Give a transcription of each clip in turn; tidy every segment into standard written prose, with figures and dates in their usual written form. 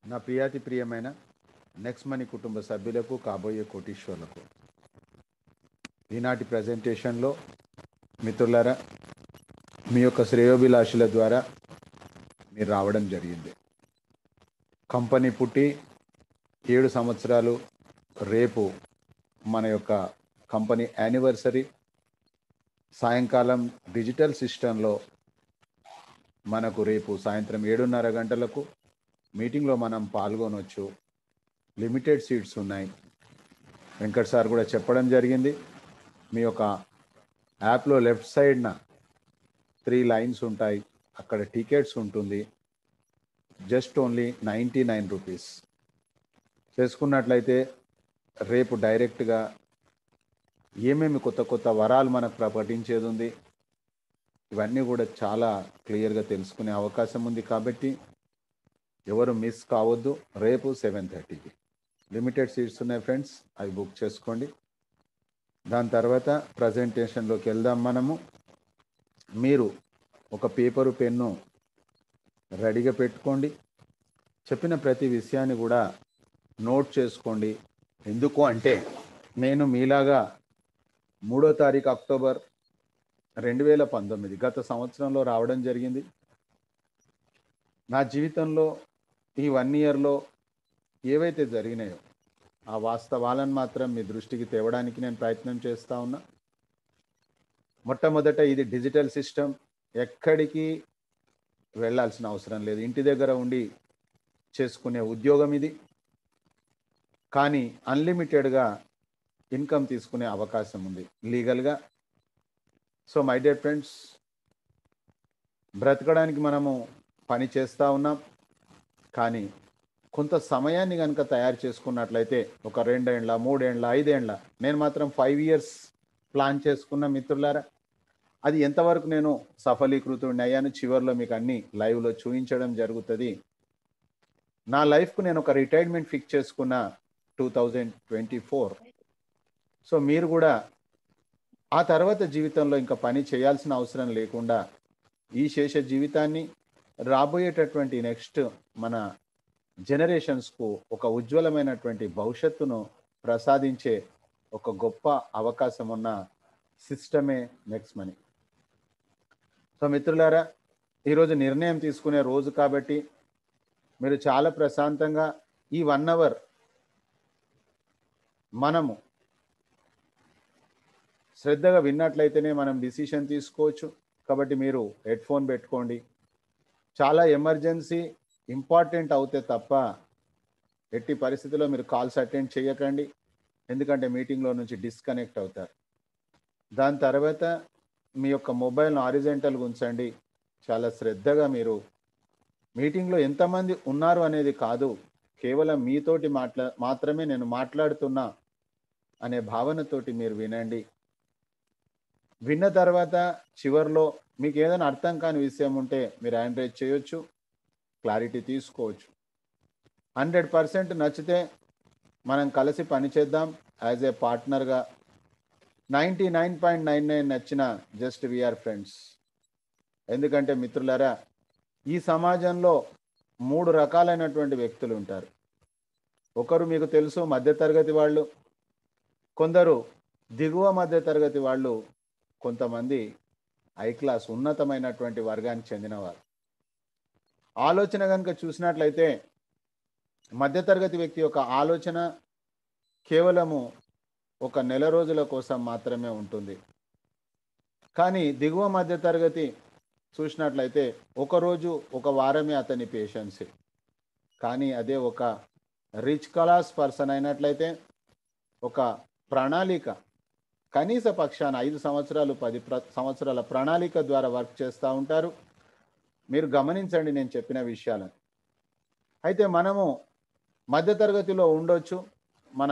నా ప్రియాతి ప్రియమైన next money కుటుంబ సభ్యులకు కాబోయే కోటీశ్వర్లకు ఈనాటి ప్రజెంటేషన్లో మిత్రులారా మీ యొక్క శ్రేయోభిలాషుల ద్వారా మీరు రావడం జరిగింది. కంపెనీ పుట్టి 7 సంవత్సరాలు. రేపు మన యొక్క కంపెనీ యానివర్సరీ. సాయంకాలం డిజిటల్ సిస్టంలో మనకు రేపు సాయంత్రం 7:30 గంటలకు మీటింగ్లో మనం పాల్గొనవచ్చు. లిమిటెడ్ సీట్స్ ఉన్నాయి. వెంకట్ సార్ కూడా చెప్పడం జరిగింది. మీ యొక్క యాప్లో లెఫ్ట్ సైడ్న 3 లైన్స్ ఉంటాయి, అక్కడ టికెట్స్ ఉంటుంది. జస్ట్ ఓన్లీ 99 రూపీస్ చేసుకున్నట్లయితే రేపు డైరెక్ట్గా ఏమేమి కొత్త కొత్త వరాలు మనకు ప్రకటించేది ఉంది, ఇవన్నీ కూడా చాలా క్లియర్గా తెలుసుకునే అవకాశం ఉంది. కాబట్టి ఎవరు మిస్ కావద్దు. రేపు 7:30కి లిమిటెడ్ సీట్స్ ఉన్నాయి ఫ్రెండ్స్, అవి బుక్ చేసుకోండి. దాని తర్వాత ప్రజెంటేషన్లోకి వెళ్దాం. మనము మీరు ఒక పేపరు పెన్ను రెడీగా పెట్టుకోండి. చెప్పిన ప్రతి విషయాన్ని కూడా నోట్ చేసుకోండి. ఎందుకు అంటే నేను మీలాగా 3వ తారీఖు అక్టోబర్ 2019 గత సంవత్సరంలో రావడం జరిగింది. నా జీవితంలో ఈ 1 ఇయర్లో ఏవైతే జరిగినాయో ఆ వాస్తవాలను మాత్రం మీ దృష్టికి తేవడానికి నేను ప్రయత్నం చేస్తూ ఉన్నా. మొట్టమొదట ఇది డిజిటల్ సిస్టమ్, ఎక్కడికి వెళ్ళాల్సిన అవసరం లేదు. ఇంటి దగ్గర ఉండి చేసుకునే ఉద్యోగం ఇది. కానీ అన్లిమిటెడ్గా ఇన్కమ్ తీసుకునే అవకాశం ఉంది లీగల్గా. సో మై డియర్ ఫ్రెండ్స్, బ్రతకడానికి మనము పని చేస్తూ ఉన్నాం. కానీ కొంత సమయాన్ని కనుక తయారు చేసుకున్నట్లయితే ఒక 2 ఏళ్ళ 3 ఏళ్ళ 5 ఏళ్ళ, నేను మాత్రం 5 ఇయర్స్ ప్లాన్ చేసుకున్న మిత్రులారా. అది ఎంతవరకు నేను సఫలీకృతుడిని అయ్యాను చివరిలో మీకు అన్ని లైవ్లో చూపించడం జరుగుతుంది. నా లైఫ్కు నేను ఒక రిటైర్మెంట్ ఫిక్స్ చేసుకున్న 2024. సో మీరు కూడా ఆ తర్వాత జీవితంలో ఇంకా పని చేయాల్సిన అవసరం లేకుండా ఈ శేష జీవితాన్ని రాబోయేటటువంటి నెక్స్ట్ మన జనరేషన్స్కు ఒక ఉజ్వలమైనటువంటి భవిష్యత్తును ప్రసాదించే ఒక గొప్ప అవకాశం ఉన్న సిస్టమే నెక్స్ట్ మనీ. సో మిత్రులారా, ఈరోజు నిర్ణయం తీసుకునే రోజు కాబట్టి మీరు చాలా ప్రశాంతంగా ఈ 1 అవర్ మనము శ్రద్ధగా విన్నట్లయితేనే మనం డిసిషన్ తీసుకోవచ్చు. కాబట్టి మీరు హెడ్ ఫోన్ పెట్టుకోండి. చాలా ఎమర్జెన్సీ ఇంపార్టెంట్ అవుతే తప్ప ఎట్టి పరిస్థితుల్లో మీరు కాల్స్ అటెండ్ చేయకండి, ఎందుకంటే మీటింగ్లో నుంచి డిస్కనెక్ట్ అవుతారు. దాని తర్వాత మీ యొక్క మొబైల్ను హారిజెంటల్గా ఉంచండి. చాలా శ్రద్ధగా మీరు మీటింగ్లో ఎంతమంది ఉన్నారు అనేది కాదు, కేవలం మీతోటి మాత్రమే నేను మాట్లాడుతున్నా అనే భావనతోటి మీరు వినండి. విన్న తర్వాత చివరిలో మీకు ఏదైనా అర్థం కాని విషయం ఉంటే మీరు హ్యాండ్ రైజ్ చేయొచ్చు, క్లారిటీ తీసుకోవచ్చు. 100% నచ్చితే మనం కలిసి పనిచేద్దాం యాజ్ ఏ పార్ట్నర్గా. 99.99 నచ్చిన జస్ట్ వీఆర్ ఫ్రెండ్స్. ఎందుకంటే మిత్రులారా, ఈ సమాజంలో 3 రకాలైనటువంటి వ్యక్తులు ఉంటారు. ఒకరు మీకు తెలుసు మధ్యతరగతి వాళ్ళు, కొందరు దిగువ మధ్యతరగతి వాళ్ళు, కొంతమంది హై క్లాస్ ఉన్నతమైనటువంటి వర్గానికి చెందినవారు. ఆలోచన కనుక చూసినట్లయితే మధ్యతరగతి వ్యక్తి యొక్క ఆలోచన కేవలము ఒక నెల రోజుల కోసం మాత్రమే ఉంటుంది. కానీ దిగువ మధ్యతరగతి చూసినట్లయితే ఒక రోజు ఒక వారమే అతని పేషెన్సీ. కానీ అదే ఒక రిచ్ క్లాస్ పర్సన్ అయినట్లయితే ఒక ప్రణాళిక, కనీస పక్షాన 5 సంవత్సరాలు 10 సంవత్సరాల ప్రణాళిక ద్వారా వర్క్ చేస్తూ ఉంటారు. మీరు గమనించండి నేను చెప్పిన విషయాలను. అయితే మనము మధ్యతరగతిలో ఉండొచ్చు, మన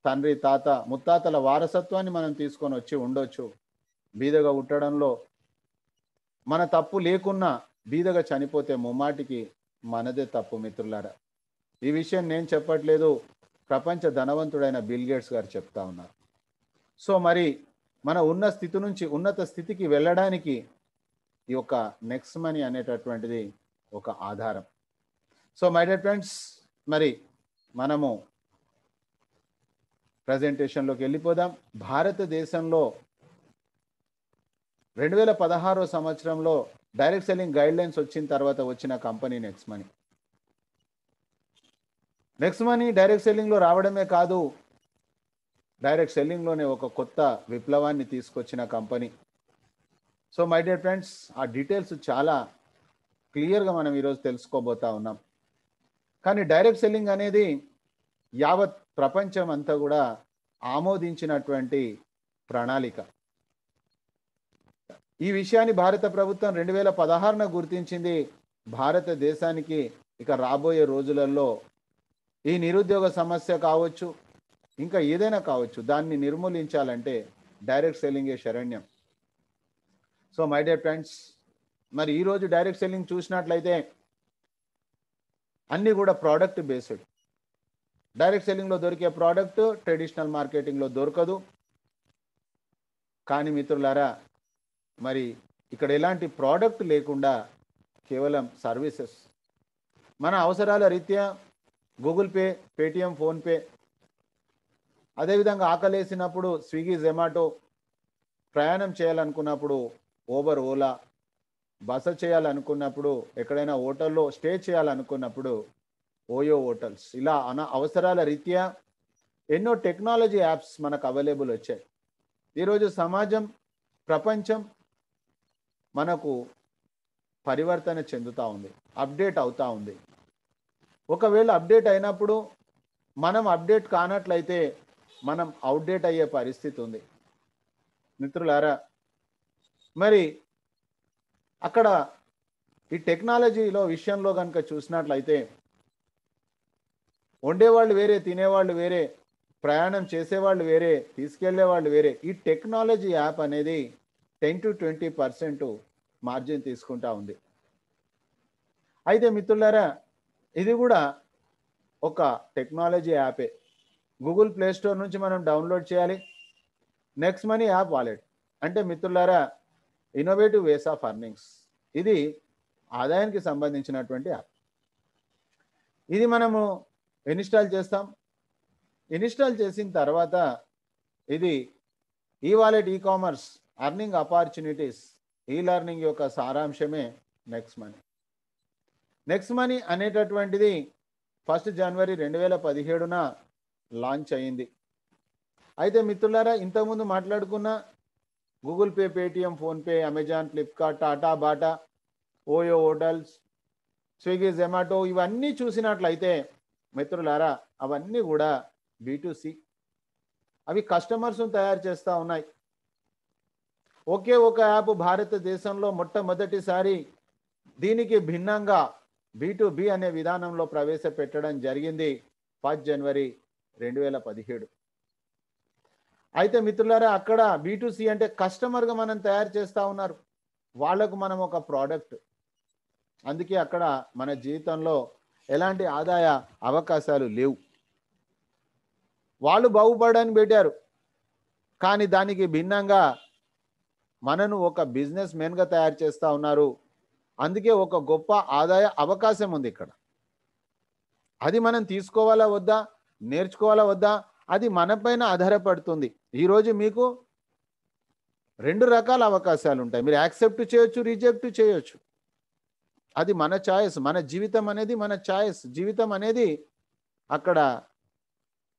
తండ్రి తాత ముత్తాతల వారసత్వాన్ని మనం తీసుకొని వచ్చి ఉండొచ్చు. బీదగా ఉట్టడంలో మన తప్పు లేకున్నా బీదగా చనిపోతే ముమ్మాటికి మనదే తప్పు మిత్రులారా. ఈ విషయం నేను చెప్పట్లేదు, ప్రపంచ ధనవంతుడైన బిల్ గేట్స్ గారు చెప్తా ఉన్నారు. సో మరి మన ఉన్న స్థితి నుంచి ఉన్నత స్థితికి వెళ్ళడానికి ఈ యొక్క నెక్స్ట్ మనీ అనేటటువంటిది ఒక ఆధారం. సో మై డియర్ ఫ్రెండ్స్, మరి మనము ప్రజెంటేషన్లోకి వెళ్ళిపోదాం. భారతదేశంలో 2016 సంవత్సరంలో డైరెక్ట్ సెల్లింగ్ గైడ్లైన్స్ వచ్చిన తర్వాత వచ్చిన company Next Money. Next Money direct సెల్లింగ్లో రావడమే కాదు, డైరెక్ట్ సెల్లింగ్లోనే ఒక కొత్త విప్లవాన్ని తీసుకొచ్చిన company. So my dear friends, ఆ డీటెయిల్స్ చాలా క్లియర్గా మనం ఈరోజు తెలుసుకోబోతా ఉన్నాం. కానీ డైరెక్ట్ సెల్లింగ్ అనేది యావత్ ప్రపంచం అంతా కూడా ఆమోదించినటువంటి ప్రణాళిక. ఈ విషయాన్ని భారత ప్రభుత్వం 2016న గుర్తించింది. భారతదేశానికి ఇక రాబోయే రోజులలో ఈ నిరుద్యోగ సమస్య కావచ్చు, ఇంకా ఏదైనా కావచ్చు, దాన్ని నిర్మూలించాలంటే డైరెక్ట్ సెల్లింగే శరణ్యం. సో మై డియర్ ఫ్రెండ్స్, మరి ఈరోజు డైరెక్ట్ సెల్లింగ్ చూసినట్లయితే అన్నీ కూడా ప్రోడక్ట్ బేస్డ్. డైరెక్ట్ సెల్లింగ్లో దొరికే ప్రోడక్ట్ ట్రెడిషనల్ మార్కెటింగ్లో దొరకదు. కానీ మిత్రులారా, మరి ఇక్కడ ఎలాంటి ప్రోడక్ట్ లేకుండా కేవలం సర్వీసెస్, మన అవసరాల రీత్యా గూగుల్ పే, పేటిఎం, ఫోన్పే, అదేవిధంగా ఆకలేసినప్పుడు స్విగ్గీ, జొమాటో, ప్రయాణం చేయాలనుకున్నప్పుడు ఓబర్, ఓలా, బస చేయాలనుకున్నప్పుడు ఎక్కడైనా హోటల్లో స్టే చేయాలనుకున్నప్పుడు ఓయో హోటల్స్, ఇలా అవసరాల రీత్యా ఎన్నో టెక్నాలజీ యాప్స్ మనకు అవైలబుల్ వచ్చాయి. ఈరోజు సమాజం, ప్రపంచం మనకు పరివర్తన చెందుతూ ఉంది, అప్డేట్ అవుతూ ఉంది. ఒకవేళ అప్డేట్ అయినప్పుడు మనం అప్డేట్ కానట్లయితే మనం అవుట్డేట్ అయ్యే పరిస్థితి ఉంది. మిత్రులారా, మరి అక్కడ ఈ టెక్నాలజీలో విషయంలో కనుక చూసినట్లయితే వండేవాళ్ళు వేరే, తినేవాళ్ళు వేరే, ప్రయాణం చేసేవాళ్ళు వేరే, తీసుకెళ్లే వాళ్ళు వేరే. ఈ టెక్నాలజీ యాప్ అనేది 10 to 20% మార్జిన్ తీసుకుంటా ఉంది. అయితే మిత్రులారా, ఇది కూడా ఒక టెక్నాలజీ యాపే. గూగుల్ ప్లే స్టోర్ నుంచి మనం డౌన్లోడ్ చేయాలి. నెక్స్ట్ మనీ యాప్ వాలెట్ అంటే మిత్రులారా ఇన్నోవేటివ్ వేస్ ఆఫ్ అర్నింగ్స్. ఇది ఆదాయానికి సంబంధించినటువంటి యాప్. ఇది మనము ఇన్స్టాల్ చేస్తాం. ఇన్స్టాల్ చేసిన తర్వాత ఇది ఈ wallet, e commerce, earning opportunities, ఈ లెర్నింగ్ యొక్క సారాంశమే నెక్స్ట్ మనీ. నెక్స్ట్ మనీ అనేటటువంటిది 1 జనవరి 2017న లాంచ్ అయింది. అయితే మిత్రులారా, ఇంతకుముందు మాట్లాడుకున్న Google pay, Paytm, PhonePe, Amazon, Flipkart, Tata, Bata, OYO hotels, Swiggy, Zomato, ఇవన్నీ చూసినట్లయితే మిత్రులారా అవన్నీ కూడా B2C. అవి కస్టమర్స్ను తయారు చేస్తూ ఉన్నాయి. ఒకే ఒక యాప్ భారతదేశంలో మొట్టమొదటిసారి దీనికి భిన్నంగా B2B అనే విధానంలో ప్రవేశపెట్టడం జరిగింది 1 జనవరి 2017. అయితే మిత్రులారా, అక్కడ B2C అంటే కస్టమర్గా మనం తయారు చేస్తూ ఉన్నారు, వాళ్లకు మనం ఒక ప్రోడక్ట్. అందుకే అక్కడ మన జీవితంలో ఎలాంటి ఆదాయ అవకాశాలు లేవు. వాళ్ళు బాగుపడడానికి పెట్టారు, కానీ దానికి భిన్నంగా మనను ఒక బిజినెస్ మెన్గా తయారు చేస్తూ ఉన్నారు. అందుకే ఒక గొప్ప ఆదాయ అవకాశం ఉంది ఇక్కడ. అది మనం తీసుకోవాలా వద్దా, నేర్చుకోవాలా వద్దా, అది మనపైన ఆధారపడుతుంది. ఈరోజు మీకు 2 రకాల అవకాశాలు ఉంటాయి. మీరు యాక్సెప్ట్ చేయొచ్చు, రిజెక్ట్ చేయొచ్చు. అది మన చాయిస్. మన జీవితం అనేది మన చాయిస్. జీవితం అనేది అక్కడ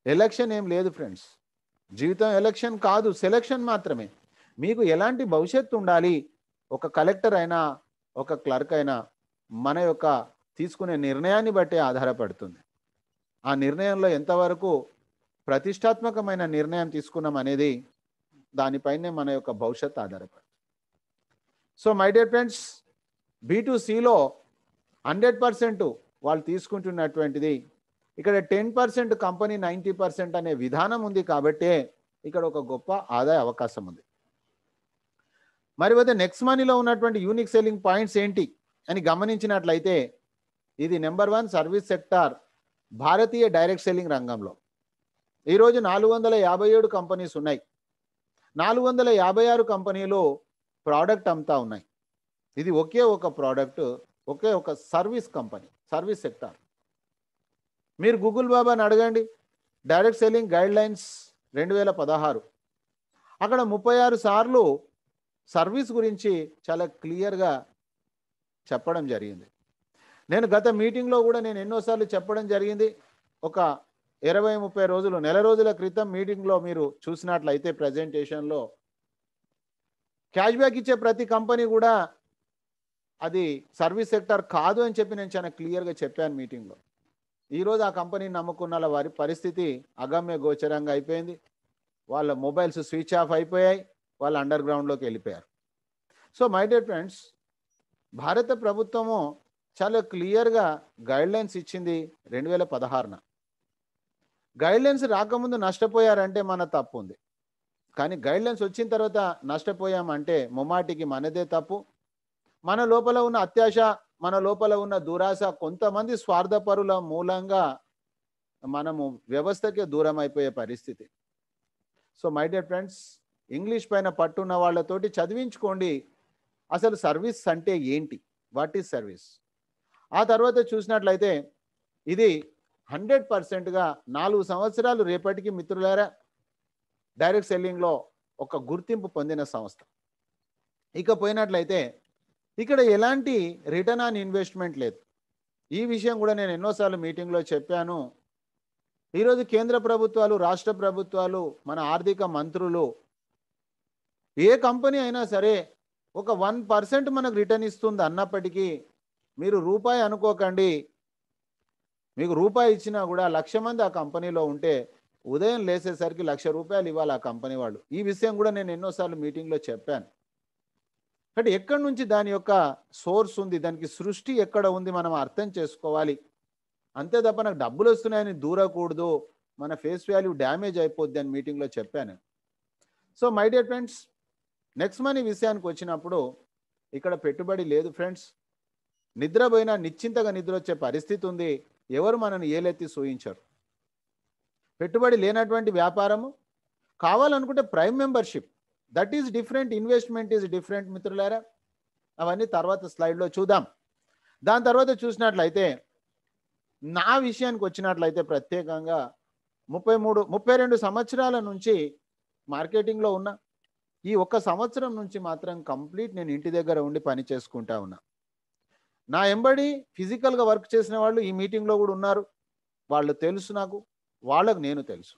ఎలక్షన్ ఏం లేదు ఫ్రెండ్స్. జీవితం ఎలక్షన్ కాదు, సెలక్షన్ మాత్రమే. మీకు ఎలాంటి భవిష్యత్తు ఉండాలి, ఒక కలెక్టర్ అయినా, ఒక క్లర్క్ అయినా మన యొక్క తీసుకునే నిర్ణయాన్ని బట్టి ఆధారపడుతుంది. ఆ నిర్ణయంలో ఎంతవరకు ప్రతిష్టాత్మకమైన నిర్ణయం తీసుకున్నాం అనేది దానిపైనే మన యొక్క భవిష్యత్తు ఆధారపడుతుంది. సో మై డియర్ ఫ్రెండ్స్, B2Cలో 100% వాళ్ళు తీసుకుంటున్నటువంటిది. ఇక్కడ 10% కంపెనీ 90% అనే విధానం ఉంది. కాబట్టే ఇక్కడ ఒక గొప్ప ఆదాయ అవకాశం ఉంది. మరి వద్ద నెక్స్ట్ మనీలో ఉన్నటువంటి యూనిక్ సెల్లింగ్ పాయింట్స్ ఏంటి అని గమనించినట్లయితే, ఇది నెంబర్ 1 సర్వీస్ సెక్టార్ భారతీయ డైరెక్ట్ సెల్లింగ్ రంగంలో. ఈరోజు 457 కంపెనీస్ ఉన్నాయి. 456 కంపెనీలు ప్రోడక్ట్ అమ్ముతా ఉన్నాయి. ఇది ఒకే ఒక ప్రోడక్ట్, ఒకే ఒక సర్వీస్ కంపెనీ, సర్వీస్ సెక్టార్. మీరు గూగుల్ బాబాని అడగండి, డైరెక్ట్ సెల్లింగ్ గైడ్ లైన్స్ 2016, అక్కడ 36 సార్లు సర్వీస్ గురించి చాలా క్లియర్గా చెప్పడం జరిగింది. నేను గత మీటింగ్లో కూడా నేను ఎన్నోసార్లు చెప్పడం జరిగింది. ఒక 20-30 రోజులు, నెల రోజుల క్రితం మీటింగ్లో మీరు చూసినట్లయితే ప్రజెంటేషన్లో క్యాష్ బ్యాక్ ఇచ్చే ప్రతి కంపెనీ కూడా అది సర్వీస్ సెక్టర్ కాదు అని చెప్పి నేను చాలా క్లియర్గా చెప్పాను మీటింగ్లో. ఈరోజు ఆ కంపెనీని నమ్ముకున్న వారి పరిస్థితి అగమ్య గోచరంగా అయిపోయింది. వాళ్ళ మొబైల్స్ స్విచ్ ఆఫ్ అయిపోయాయి, వాళ్ళు అండర్ గ్రౌండ్లోకి వెళ్ళిపోయారు. సో మై డియర్ ఫ్రెండ్స్, భారత ప్రభుత్వము చాలా క్లియర్గా గైడ్లైన్స్ ఇచ్చింది 2016. గైడ్లైన్స్ రాకముందు నష్టపోయారంటే మన తప్పు ఉంది, కానీ గైడ్లైన్స్ వచ్చిన తర్వాత నష్టపోయామంటే ముమ్మాటికి మనదే తప్పు. మన లోపల ఉన్న అత్యాశ, మన లోపల ఉన్న దురాశ, కొంతమంది స్వార్థపరుల మూలంగా మనము వ్యవస్థకే దూరం అయిపోయే పరిస్థితి. So my dear friends, English పైన పట్టున్న వాళ్ళతోటి చదివించుకోండి అసలు సర్వీస్ అంటే ఏంటి, వాట్ ఈజ్ సర్వీస్. ఆ తర్వాత చూసినట్లయితే ఇది 100%గా 4 సంవత్సరాలు రేపటికి మిత్రులారా డైరెక్ట్ సెల్లింగ్లో ఒక గుర్తింపు పొందిన సంస్థ. ఇక పోయినట్లయితే ఇక్కడ ఎలాంటి రిటర్న్ ఆన్ ఇన్వెస్ట్మెంట్ లేదు. ఈ విషయం కూడా నేను ఎన్నోసార్లు మీటింగ్లో చెప్పాను. ఈరోజు కేంద్ర ప్రభుత్వాలు, రాష్ట్ర ప్రభుత్వాలు, మన ఆర్థిక మంత్రులు, ఏ కంపెనీ అయినా సరే ఒక 1% మనకు రిటర్న్ ఇస్తుంది అన్నప్పటికీ మీరు రూపాయి అనుకోకండి. మీకు రూపాయి ఇచ్చినా కూడా 1,00,000 మంది ఆ కంపెనీలో ఉంటే ఉదయం లేసేసరికి ₹1,00,000 ఇవ్వాలి ఆ కంపెనీ వాళ్ళు. ఈ విషయం కూడా నేను ఎన్నోసార్లు మీటింగ్లో చెప్పాను. అంటే ఎక్కడి నుంచి దాని యొక్క సోర్స్ ఉంది, దానికి సృష్టి ఎక్కడ ఉంది మనం అర్థం చేసుకోవాలి. అంతే తప్ప నాకు డబ్బులు వస్తున్నాయని దూరకూడదు, మన ఫేస్ వాల్యూ డ్యామేజ్ అయిపోద్ది అని మీటింగ్లో చెప్పాను. So my dear friends, next money విషయానికి వచ్చినప్పుడు ఇక్కడ పెట్టుబడి లేదు ఫ్రెండ్స్. నిద్రపోయినా నిశ్చింతగా నిద్ర వచ్చే పరిస్థితి ఉంది. ఎవరు మనల్ని ఏలెత్తి సూయించారు. పెట్టుబడి లేనటువంటి వ్యాపారము కావాలనుకుంటే prime membership, that is different, investment is different మిత్రులారా. అవన్నీ తర్వాత స్లైడ్లో చూద్దాం. దాని తర్వాత చూసినట్లయితే నా విషయానికి వచ్చినట్లయితే ప్రత్యేకంగా 32 సంవత్సరాల నుంచి మార్కెటింగ్లో ఉన్నా. ఈ 1 సంవత్సరం నుంచి మాత్రం కంప్లీట్ నేను ఇంటి దగ్గర ఉండి పని చేసుకుంటా ఉన్నా. నా ఎంబడి ఫిజికల్గా వర్క్ చేసిన వాళ్ళు ఈ మీటింగ్లో కూడా ఉన్నారు. వాళ్ళు తెలుసు నాకు, వాళ్ళకు నేను తెలుసు.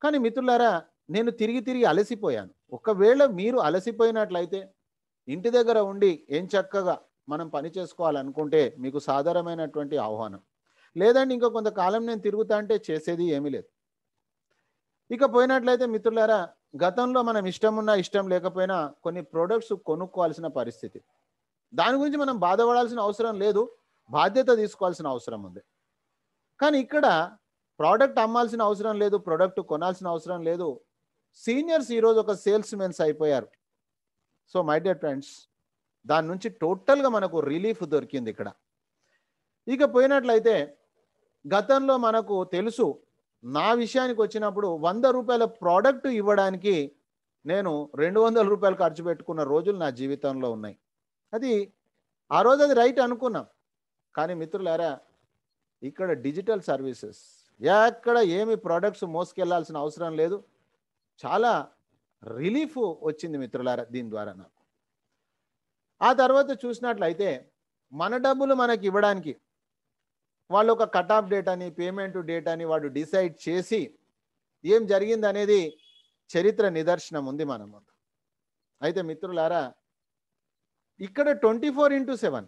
కానీ మిత్రులారా, నేను తిరిగి అలసిపోయాను. ఒకవేళ మీరు అలసిపోయినట్లయితే ఇంటి దగ్గర ఉండి ఏం చక్కగా మనం పని చేసుకోవాలనుకుంటే మీకు సాధారణమైనటువంటి ఆహ్వానం. లేదండి ఇంకా కొంతకాలం నేను తిరుగుతా అంటే చేసేది ఏమీ లేదు. ఇక పోయినట్లయితే మిత్రులారా, గతంలో మనం ఇష్టం ఉన్నా ఇష్టం లేకపోయినా కొన్ని ప్రోడక్ట్స్ కొనుక్కోవాల్సిన పరిస్థితి. దాని గురించి మనం బాధపడాల్సిన అవసరం లేదు, బాధ్యత తీసుకోవాల్సిన అవసరం ఉంది. కానీ ఇక్కడ ప్రోడక్ట్ అమ్మాల్సిన అవసరం లేదు, ప్రోడక్ట్ కొనాల్సిన అవసరం లేదు. సీనియర్స్ ఈరోజు ఒక సేల్స్ మెన్స్ అయిపోయారు. సో మై డియర్ ఫ్రెండ్స్, దాని నుంచి టోటల్గా మనకు రిలీఫ్ దొరికింది ఇక్కడ. ఇక పోయినట్లయితే గతంలో మనకు తెలుసు, నా విషయానికి వచ్చినప్పుడు ₹100 ప్రోడక్ట్ ఇవ్వడానికి నేను ₹200 ఖర్చు పెట్టుకున్న రోజులు నా జీవితంలో ఉన్నాయి. అది ఆ రోజు అది రైట్ అనుకున్నాం. కానీ మిత్రులారా, ఇక్కడ డిజిటల్ సర్వీసెస్ ఎక్కడ ఏమి ప్రోడక్ట్స్ మోసుకెళ్లాల్సిన అవసరం లేదు. చాలా రిలీఫ్ వచ్చింది మిత్రులారా దీని ద్వారా నాకు. ఆ తర్వాత చూసినట్లయితే మన డబ్బులు మనకి ఇవ్వడానికి వాళ్ళు ఒక కట్ ఆఫ్ డేట్ అని, పేమెంట్ డేట్ అని వాడు డిసైడ్ చేసి ఏం జరిగింది అనేది చరిత్ర నిదర్శనం ఉంది మన ముందు. అయితే మిత్రులారా, ఇక్కడ 24/7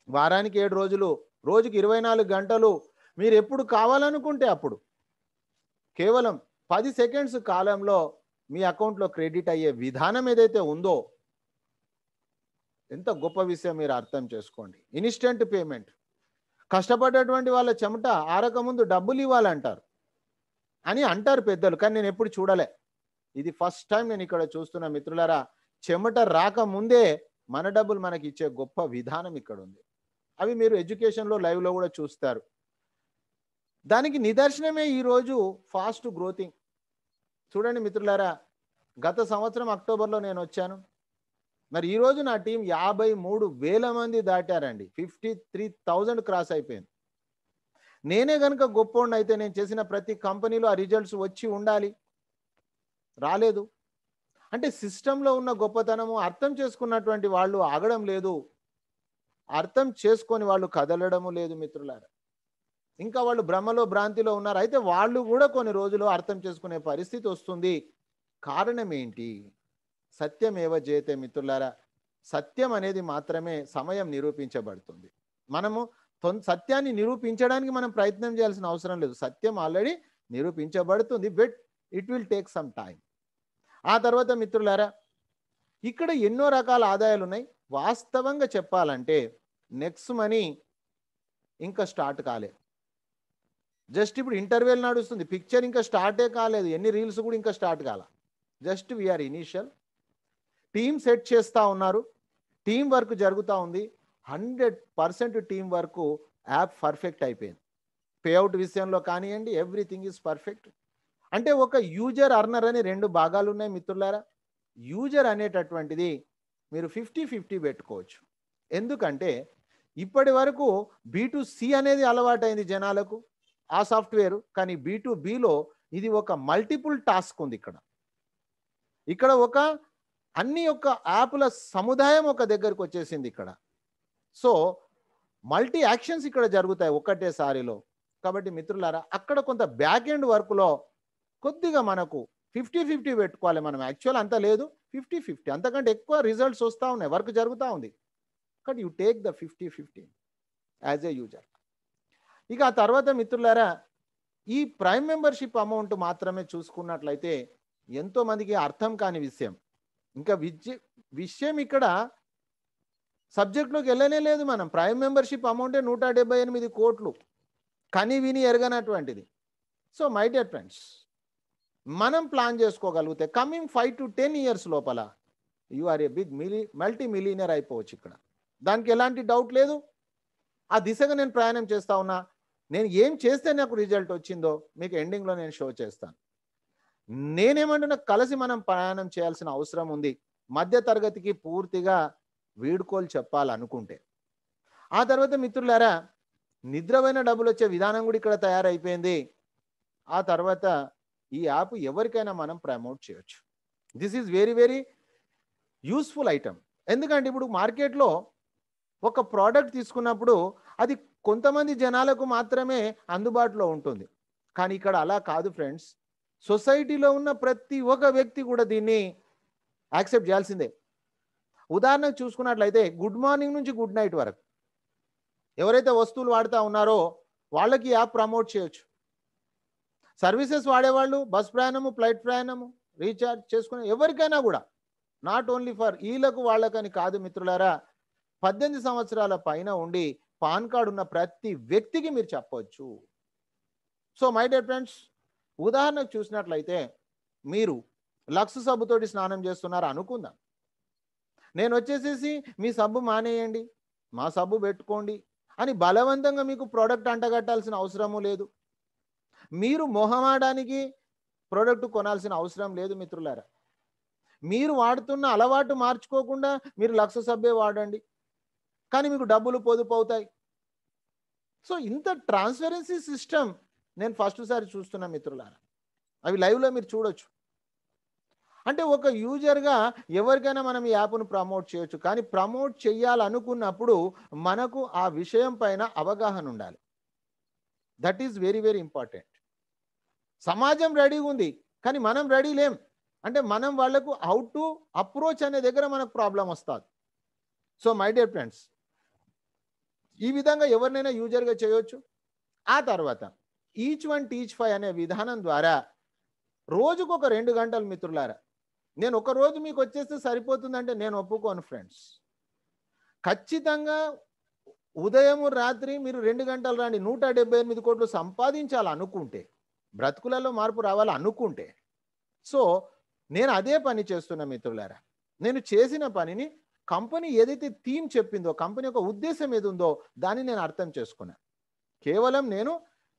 వారానికి 7 రోజులు, రోజుకి 24 గంటలు మీరు ఎప్పుడు కావాలనుకుంటే అప్పుడు కేవలం 10 సెకండ్స్ కాలంలో మీ అకౌంట్లో క్రెడిట్ అయ్యే విధానం ఏదైతే ఉందో ఎంత గొప్ప విషయం మీరు అర్థం చేసుకోండి. Instant payment. కష్టపడేటువంటి వాళ్ళ చెమట ఆరకముందు డబ్బులు ఇవ్వాలంటారు అని అంటారు పెద్దలు, కానీ నేను ఎప్పుడు చూడలే. ఇది ఫస్ట్ టైం నేను ఇక్కడ చూస్తున్న మిత్రులారా. చెమట రాకముందే మన డబ్బులు మనకి ఇచ్చే గొప్ప విధానం ఇక్కడ ఉంది. అవి మీరు ఎడ్యుకేషన్లో లైవ్లో కూడా చూస్తారు. దానికి నిదర్శనమే ఈరోజు ఫాస్ట్ గ్రోతింగ్. చూడండి మిత్రులారా, గత సంవత్సరం అక్టోబర్లో నేను వచ్చాను. మరి ఈరోజు నా టీం 53,000 మంది దాటారండి. 53,000 క్రాస్ అయిపోయింది. నేనే కనుక గొప్పోడిని అయితే నేను చేసిన ప్రతి కంపెనీలో ఆ రిజల్ట్స్ వచ్చి ఉండాలి, రాలేదు. అంటే సిస్టంలో ఉన్న గొప్పతనము అర్థం చేసుకున్నటువంటి వాళ్ళు ఆగడం లేదు, అర్థం చేసుకొని వాళ్ళు కదలడము లేదు మిత్రులారా. ఇంకా వాళ్ళు భ్రమలో భ్రాంతిలో ఉన్నారు. అయితే వాళ్ళు కూడా కొన్ని రోజులు అర్థం చేసుకునే పరిస్థితి వస్తుంది. కారణం ఏంటి? సత్యమేవ జయతే మిత్రులారా. సత్యం అనేది మాత్రమే సమయం నిరూపించబడుతుంది. మనము సత్యాన్ని నిరూపించడానికి మనం ప్రయత్నం చేయాల్సిన అవసరం లేదు. సత్యం ఆల్రెడీ నిరూపించబడుతుంది. But it will take some time. ఆ తర్వాత మిత్రులారా, ఇక్కడ ఎన్నో రకాల ఆదాయాలు ఉన్నాయి. వాస్తవంగా చెప్పాలంటే నెక్స్ట్ మనీ ఇంకా స్టార్ట్ కాలే. జస్ట్ ఇప్పుడు ఇంటర్వెల్ నడుస్తుంది, పిక్చర్ ఇంకా స్టార్టే కాలేదు, ఎన్ని రీల్స్ కూడా ఇంకా స్టార్ట్ కాల. Just we are initial. Team set చేస్తూ ఉన్నారు, టీం వర్క్ జరుగుతూ ఉంది. 100% టీం వర్క్ యాప్ పర్ఫెక్ట్ అయిపోయింది. పేఅవుట్ విషయంలో కానివ్వండి, ఎవ్రీథింగ్ ఈజ్ పర్ఫెక్ట్. అంటే ఒక యూజర్ అర్నర్ అని రెండు భాగాలు ఉన్నాయి మిత్రులారా. యూజర్ అనేటటువంటిది మీరు 50-50 పెట్టుకోవచ్చు. ఎందుకంటే ఇప్పటి వరకు B2C అనేది అలవాటైంది జనాలకు, ఆ సాఫ్ట్వేర్. కానీ B2Bలో ఇది ఒక మల్టిపుల్ టాస్క్ ఉంది. ఇక్కడ ఒక అన్ని యొక్క యాప్ల సముదాయం ఒక దగ్గరకు వచ్చేసింది ఇక్కడ. సో మల్టీ యాక్షన్స్ ఇక్కడ జరుగుతాయి ఒకటేసారిలో. కాబట్టి మిత్రులారా, అక్కడ కొంత బ్యాక్ ఎండ్ వర్క్లో కొద్దిగా మనకు 50-50 పెట్టుకోవాలి మనం. యాక్చువల్ అంత లేదు, 50-50, అంతకంటే ఎక్కువ రిజల్ట్స్ వస్తూ ఉన్నాయి, వర్క్ జరుగుతూ ఉంది. కానీ you take the 50-50 as a user. ఇక ఆ తర్వాత మిత్రులారా, ఈ ప్రైమ్ మెంబర్షిప్ అమౌంట్ మాత్రమే చూసుకున్నట్లయితే ఎంతోమందికి అర్థం కాని విషయం. ఇంకా విషయం ఇక్కడ సబ్జెక్ట్లోకి వెళ్ళనే లేదు. మనం ప్రైమ్ మెంబర్షిప్ అమౌంటే 178 కోట్లు, కని విని ఎరగనటువంటిది. సో మై డియర్ ఫ్రెండ్స్, మనం ప్లాన్ చేసుకోగలిగితే కమింగ్ 5 to 10 years లోపల you are a big multi millionaire అయిపోవచ్చు ఇక్కడ. దానికి ఎలాంటి డౌట్ లేదు. ఆ దిశగా నేను ప్రయాణం చేస్తా ఉన్నా. నేను ఏం చేస్తే నాకు రిజల్ట్ వచ్చిందో మీకు ఎండింగ్లో నేను షో చేస్తాను. నేనేమంటున్నా, కలిసి మనం ప్రయాణం చేయాల్సిన అవసరం ఉంది. మధ్య తరగతికి పూర్తిగా వీడ్కోలు చెప్పాలనుకుంటే. ఆ తర్వాత మిత్రులారా, నిద్రపోయిన డబ్బులు వచ్చే విధానం కూడా ఇక్కడ తయారైపోయింది. ఆ తర్వాత ఈ యాప్ ఎవరికైనా మనం ప్రమోట్ చేయొచ్చు. This is very very useful item. ఎందుకంటే ఇప్పుడు మార్కెట్లో ఒక ప్రోడక్ట్ తీసుకున్నప్పుడు అది కొంతమంది జనాలకు మాత్రమే అందుబాటులో ఉంటుంది. కానీ ఇక్కడ అలా కాదు ఫ్రెండ్స్. సొసైటీలో ఉన్న ప్రతి ఒక్క వ్యక్తి కూడా దీన్ని యాక్సెప్ట్ చేయాల్సిందే. ఉదాహరణకు చూసుకున్నట్లయితే గుడ్ మార్నింగ్ నుంచి గుడ్ నైట్ వరకు ఎవరైతే వస్తువులు వాడుతూ ఉన్నారో వాళ్ళకి యాప్ ప్రమోట్ చేయొచ్చు. సర్వీసెస్ వాడేవాళ్ళు బస్ ప్రయాణము, ఫ్లైట్ ప్రయాణము, రీఛార్జ్ చేసుకునే ఎవరికైనా కూడా, నాట్ ఓన్లీ ఫర్ వీళ్ళకు వాళ్ళకని కాదు మిత్రులారా. 18 సంవత్సరాల పైన ఉండి పాన్ కార్డు ఉన్న ప్రతి వ్యక్తికి మీరు చెప్పవచ్చు. సో మై డియర్ ఫ్రెండ్స్, ఉదాహరణకు చూసినట్లయితే మీరు లక్స్ సబ్బుతోటి స్నానం చేస్తున్నారు అనుకుందాం. నేను వచ్చేసేసి మీ సబ్బు మానేయండి, మా సబ్బు పెట్టుకోండి అని బలవంతంగా మీకు ప్రోడక్ట్ అంటగట్టాల్సిన అవసరము లేదు. మీరు మొహమాడానికి ప్రోడక్ట్ కొనాల్సిన అవసరం లేదు మిత్రులారా. మీరు వాడుతున్న అలవాటు మార్చుకోకుండా మీరు లక్స్ సబ్బే వాడండి, కానీ మీకు డబ్బులు పొదుపు అవుతాయి. సో ఇంత ట్రాన్స్పరెన్సీ సిస్టమ్ నేను ఫస్ట్ సారి చూస్తున్నా మిత్రులారా. అవి లైవ్లో మీరు చూడొచ్చు. అంటే ఒక యూజర్గా ఎవరికైనా మనం ఈ యాప్ను ప్రమోట్ చేయొచ్చు. కానీ ప్రమోట్ చేయాలనుకున్నప్పుడు మనకు ఆ విషయం పైన అవగాహన ఉండాలి. That is very very important. సమాజం రెడీగా ఉంది, కానీ మనం రెడీ లేం. అంటే మనం వాళ్లకు హౌ టు అప్రోచ్ అనే దగ్గర మనకు ప్రాబ్లం వస్తుంది. సో మై డియర్ ఫ్రెండ్స్, ఈ విధంగా ఎవరినైనా యూజర్గా చేయొచ్చు. ఆ తర్వాత ఈచ్ వన్ టీచ్ 5 అనే విధానం ద్వారా రోజుకు ఒక 2 గంటలు మిత్రులారా, నేను ఒక రోజు మీకు వచ్చేస్తే సరిపోతుందంటే నేను ఒప్పుకోను ఫ్రెండ్స్. ఖచ్చితంగా ఉదయం రాత్రి మీరు 2 గంటలు రండి. 178 కోట్లు సంపాదించాలనుకుంటే, బ్రతుకులలో మార్పు రావాలనుకుంటే, సో నేను అదే పని చేస్తున్నా మిత్రులారా. నేను చేసిన పనిని కంపెనీ ఏదైతే థీమ్ చెప్పిందో, కంపెనీ యొక్క ఉద్దేశం ఏది ఉందో దాన్ని నేను అర్థం చేసుకున్నా. కేవలం నేను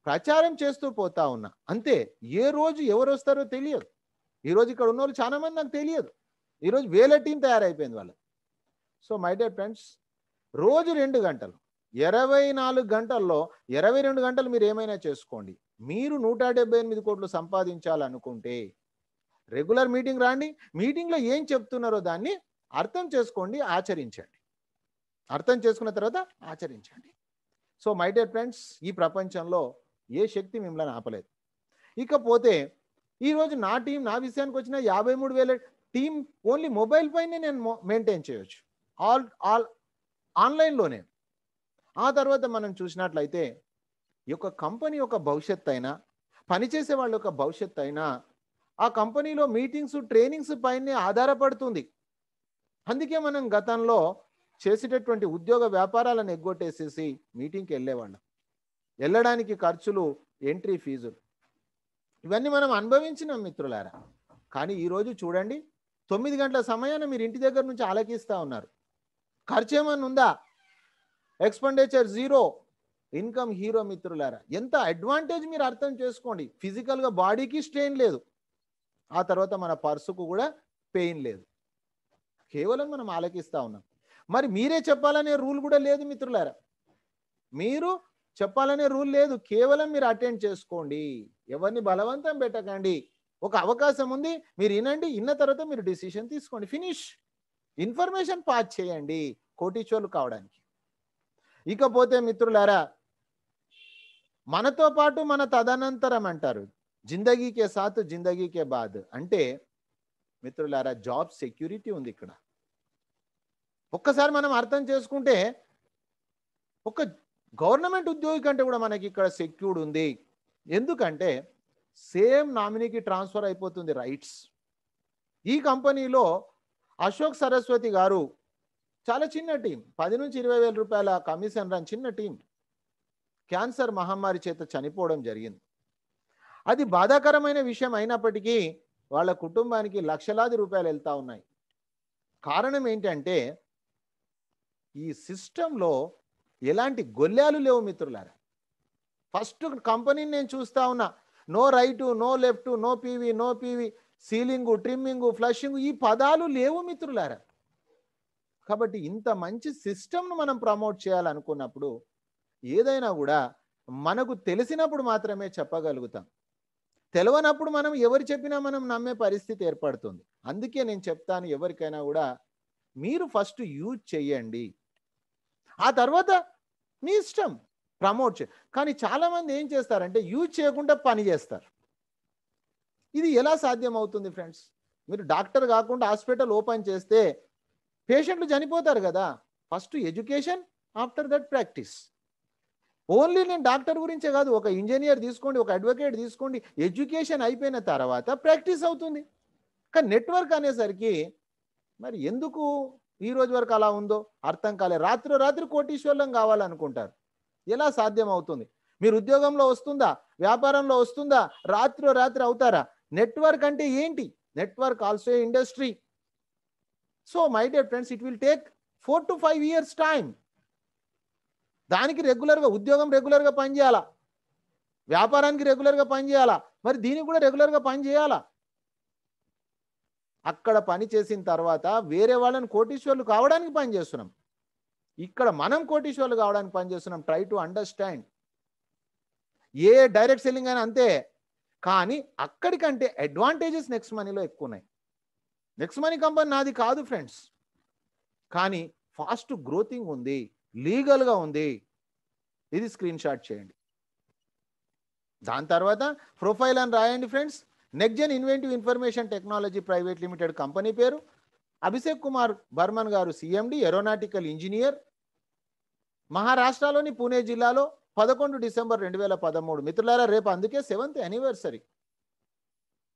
ప్రచారం చేస్తూ పోతా ఉన్నా అంతే. ఏ రోజు ఎవరు వస్తారో తెలియదు. ఈరోజు ఇక్కడ ఉన్న వాళ్ళు చాలా మంది నాకు తెలియదు. ఈరోజు వేల టీం తయారైపోయింది వాళ్ళు. సో మై డియర్ ఫ్రెండ్స్, రోజు 2 గంటలు 24 గంటల్లో 22 గంటలు మీరు ఏమైనా చేసుకోండి. మీరు 178 కోట్లు సంపాదించాలనుకుంటే రెగ్యులర్ మీటింగ్ రాండి. మీటింగ్లో ఏం చెప్తున్నారో దాన్ని అర్థం చేసుకోండి, ఆచరించండి. అర్థం చేసుకున్న తర్వాత ఆచరించండి. సో మై డియర్ ఫ్రెండ్స్, ఈ ప్రపంచంలో ఏ శక్తి మిమ్మల్ని ఆపలేదు. ఇకపోతే ఈరోజు నా టీం, నా విషయానికి వచ్చిన 53,000 టీం ఓన్లీ మొబైల్ పైనే నేను మెయింటైన్ చేయొచ్చు, ఆల్ ఆన్లైన్లోనే. ఆ తర్వాత మనం చూసినట్లయితే ఈ యొక్క కంపెనీ యొక్క భవిష్యత్తు అయినా, పనిచేసే వాళ్ళ యొక్క భవిష్యత్తు అయినా ఆ కంపెనీలో మీటింగ్స్, ట్రైనింగ్స్ పైనే ఆధారపడుతుంది. అందుకే మనం గతంలో చేసేటటువంటి ఉద్యోగ వ్యాపారాలను ఎగ్గొట్టేసేసి మీటింగ్కి వెళ్ళేవాళ్ళం. వెళ్ళడానికి ఖర్చులు, ఎంట్రీ ఫీజులు, ఇవన్నీ మనం అనుభవించినాం మిత్రులారా. కానీ ఈరోజు చూడండి, 9 గంటల సమయాన్ని మీరు ఇంటి దగ్గర నుంచి ఆలకిస్తూ ఉన్నారు. ఖర్చు ఏమన్నా ఉందా? ఎక్స్పెండిచర్ జీరో, ఇన్కమ్ హీరో మిత్రులారా. ఎంత అడ్వాంటేజ్ మీరు అర్థం చేసుకోండి. ఫిజికల్గా బాడీకి స్ట్రెయిన్ లేదు, ఆ తర్వాత మన పర్సుకు కూడా పెయిన్ లేదు, కేవలం మనం ఆలకిస్తూ ఉన్నాం. మరి మీరే చెప్పాలనే రూల్ కూడా లేదు మిత్రులారా. మీరు చెప్పాలనే రూల్ లేదు, కేవలం మీరు అటెండ్ చేసుకోండి. ఎవరిని బలవంతం పెట్టకండి. ఒక అవకాశం ఉంది, మీరు వినండి, విన్న తర్వాత మీరు డిసిషన్ తీసుకోండి, ఫినిష్. ఇన్ఫర్మేషన్ పాస్ చేయండి కోటీశ్వర్లు కావడానికి. ఇకపోతే మిత్రులారా, మనతో పాటు మన తదనంతరం అంటారు, జిందగీకే సాత్ జిందగీకే బాద్. అంటే మిత్రులారా, జాబ్ సెక్యూరిటీ ఉంది ఇక్కడ. ఒక్కసారి మనం అర్థం చేసుకుంటే ఒక గవర్నమెంట్ ఉద్యోగి కంటే కూడా మనకి ఇక్కడ సెక్యూర్డ్ ఉంది. ఎందుకంటే సేమ్ నామినీకి ట్రాన్స్ఫర్ అయిపోతుంది రైట్స్. ఈ కంపెనీలో అశోక్ సరస్వతి గారు చాలా చిన్న టీం, 10 నుంచి 20 వేల రూపాయల కమిషన్ రన్ చిన్న టీం, క్యాన్సర్ మహమ్మారి చేత చనిపోవడం జరిగింది. అది బాధాకరమైన విషయం అయినప్పటికీ వాళ్ళ కుటుంబానికి లక్షలాది రూపాయలు వెళ్తూ ఉన్నాయి. కారణం ఏంటంటే ఈ సిస్టంలో ఎలాంటి గొల్లాలు లేవు మిత్రులారా. ఫస్ట్ కంపెనీని నేను చూస్తా ఉన్నా, no right, no left, no PV, no PV, ceiling, trimming, flushing, ఈ పదాలు లేవు మిత్రులారా. కాబట్టి ఇంత మంచి సిస్టమ్ను మనం ప్రమోట్ చేయాలనుకున్నప్పుడు ఏదైనా కూడా మనకు తెలిసినప్పుడు మాత్రమే చెప్పగలుగుతాం. తెలియనప్పుడు మనం ఎవరు చెప్పినా మనం నమ్మే పరిస్థితి ఏర్పడుతుంది. అందుకే నేను చెప్తాను, ఎవరికైనా కూడా మీరు ఫస్ట్ యూజ్ చేయండి, ఆ తర్వాత మీ ఇష్టం ప్రమోట్ చే. కానీ చాలామంది ఏం చేస్తారంటే యూజ్ చేయకుండా పని చేస్తారు. ఇది ఎలా సాధ్యం అవుతుంది ఫ్రెండ్స్? మీరు డాక్టర్ కాకుండా హాస్పిటల్ ఓపెన్ చేస్తే పేషెంట్లు చనిపోతారు కదా. First education, after that practice. Only నేను డాక్టర్ గురించే కాదు, ఒక ఇంజనీర్ తీసుకోండి, ఒక అడ్వకేట్ తీసుకోండి, ఎడ్యుకేషన్ అయిపోయిన తర్వాత ప్రాక్టీస్ అవుతుంది. కానీ నెట్వర్క్ అనేసరికి మరి ఎందుకు ఈ రోజు వరకు అలా ఉందో అర్థం కాలే. రాత్రి కోటీశ్వర్లం కావాలనుకుంటారు, ఎలా సాధ్యం అవుతుంది? మీరు ఉద్యోగంలో వస్తుందా, వ్యాపారంలో వస్తుందా, రాత్రి అవుతారా? నెట్వర్క్ అంటే ఏంటి? Network also industry. So my dear friends, it will take 4 to 5 years time. దానికి రెగ్యులర్గా ఉద్యోగం రెగ్యులర్గా పనిచేయాలా, వ్యాపారానికి రెగ్యులర్గా పనిచేయాలా, మరి దీనికి కూడా రెగ్యులర్గా పని చేయాలా. అక్కడ పని చేసిన తర్వాత వేరే వాళ్ళని కోటీశ్వర్లు కావడానికి పని చేస్తున్నాం, ఇక్కడ మనం కోటీశ్వర్లు కావడానికి పని చేస్తున్నాం. Try to understand. A direct selling అయినా అంతే, కానీ అక్కడికంటే అడ్వాంటేజెస్ నెక్స్ట్ మనీలో ఎక్కువ ఉన్నాయి. నెక్స్ట్ మనీ కంపెనీ నాది కాదు ఫ్రెండ్స్, కానీ ఫాస్ట్ గ్రోతింగ్ ఉంది, లీగల్గా ఉంది. ఇది స్క్రీన్ షాట్ చేయండి. దాని తర్వాత ప్రొఫైల్ అని రాయండి friends. NexGen inventive information technology private limited company పేరు. అభిషేక్ కుమార్ బర్మన్ గారు సిఎండి, ఏరోనాటికల్ ఇంజనీర్, మహారాష్ట్రలోని పూణే జిల్లాలో 11 డిసెంబర్ 2013. మిత్రులారా, రేపు అందుకే 7th యానివర్సరీ.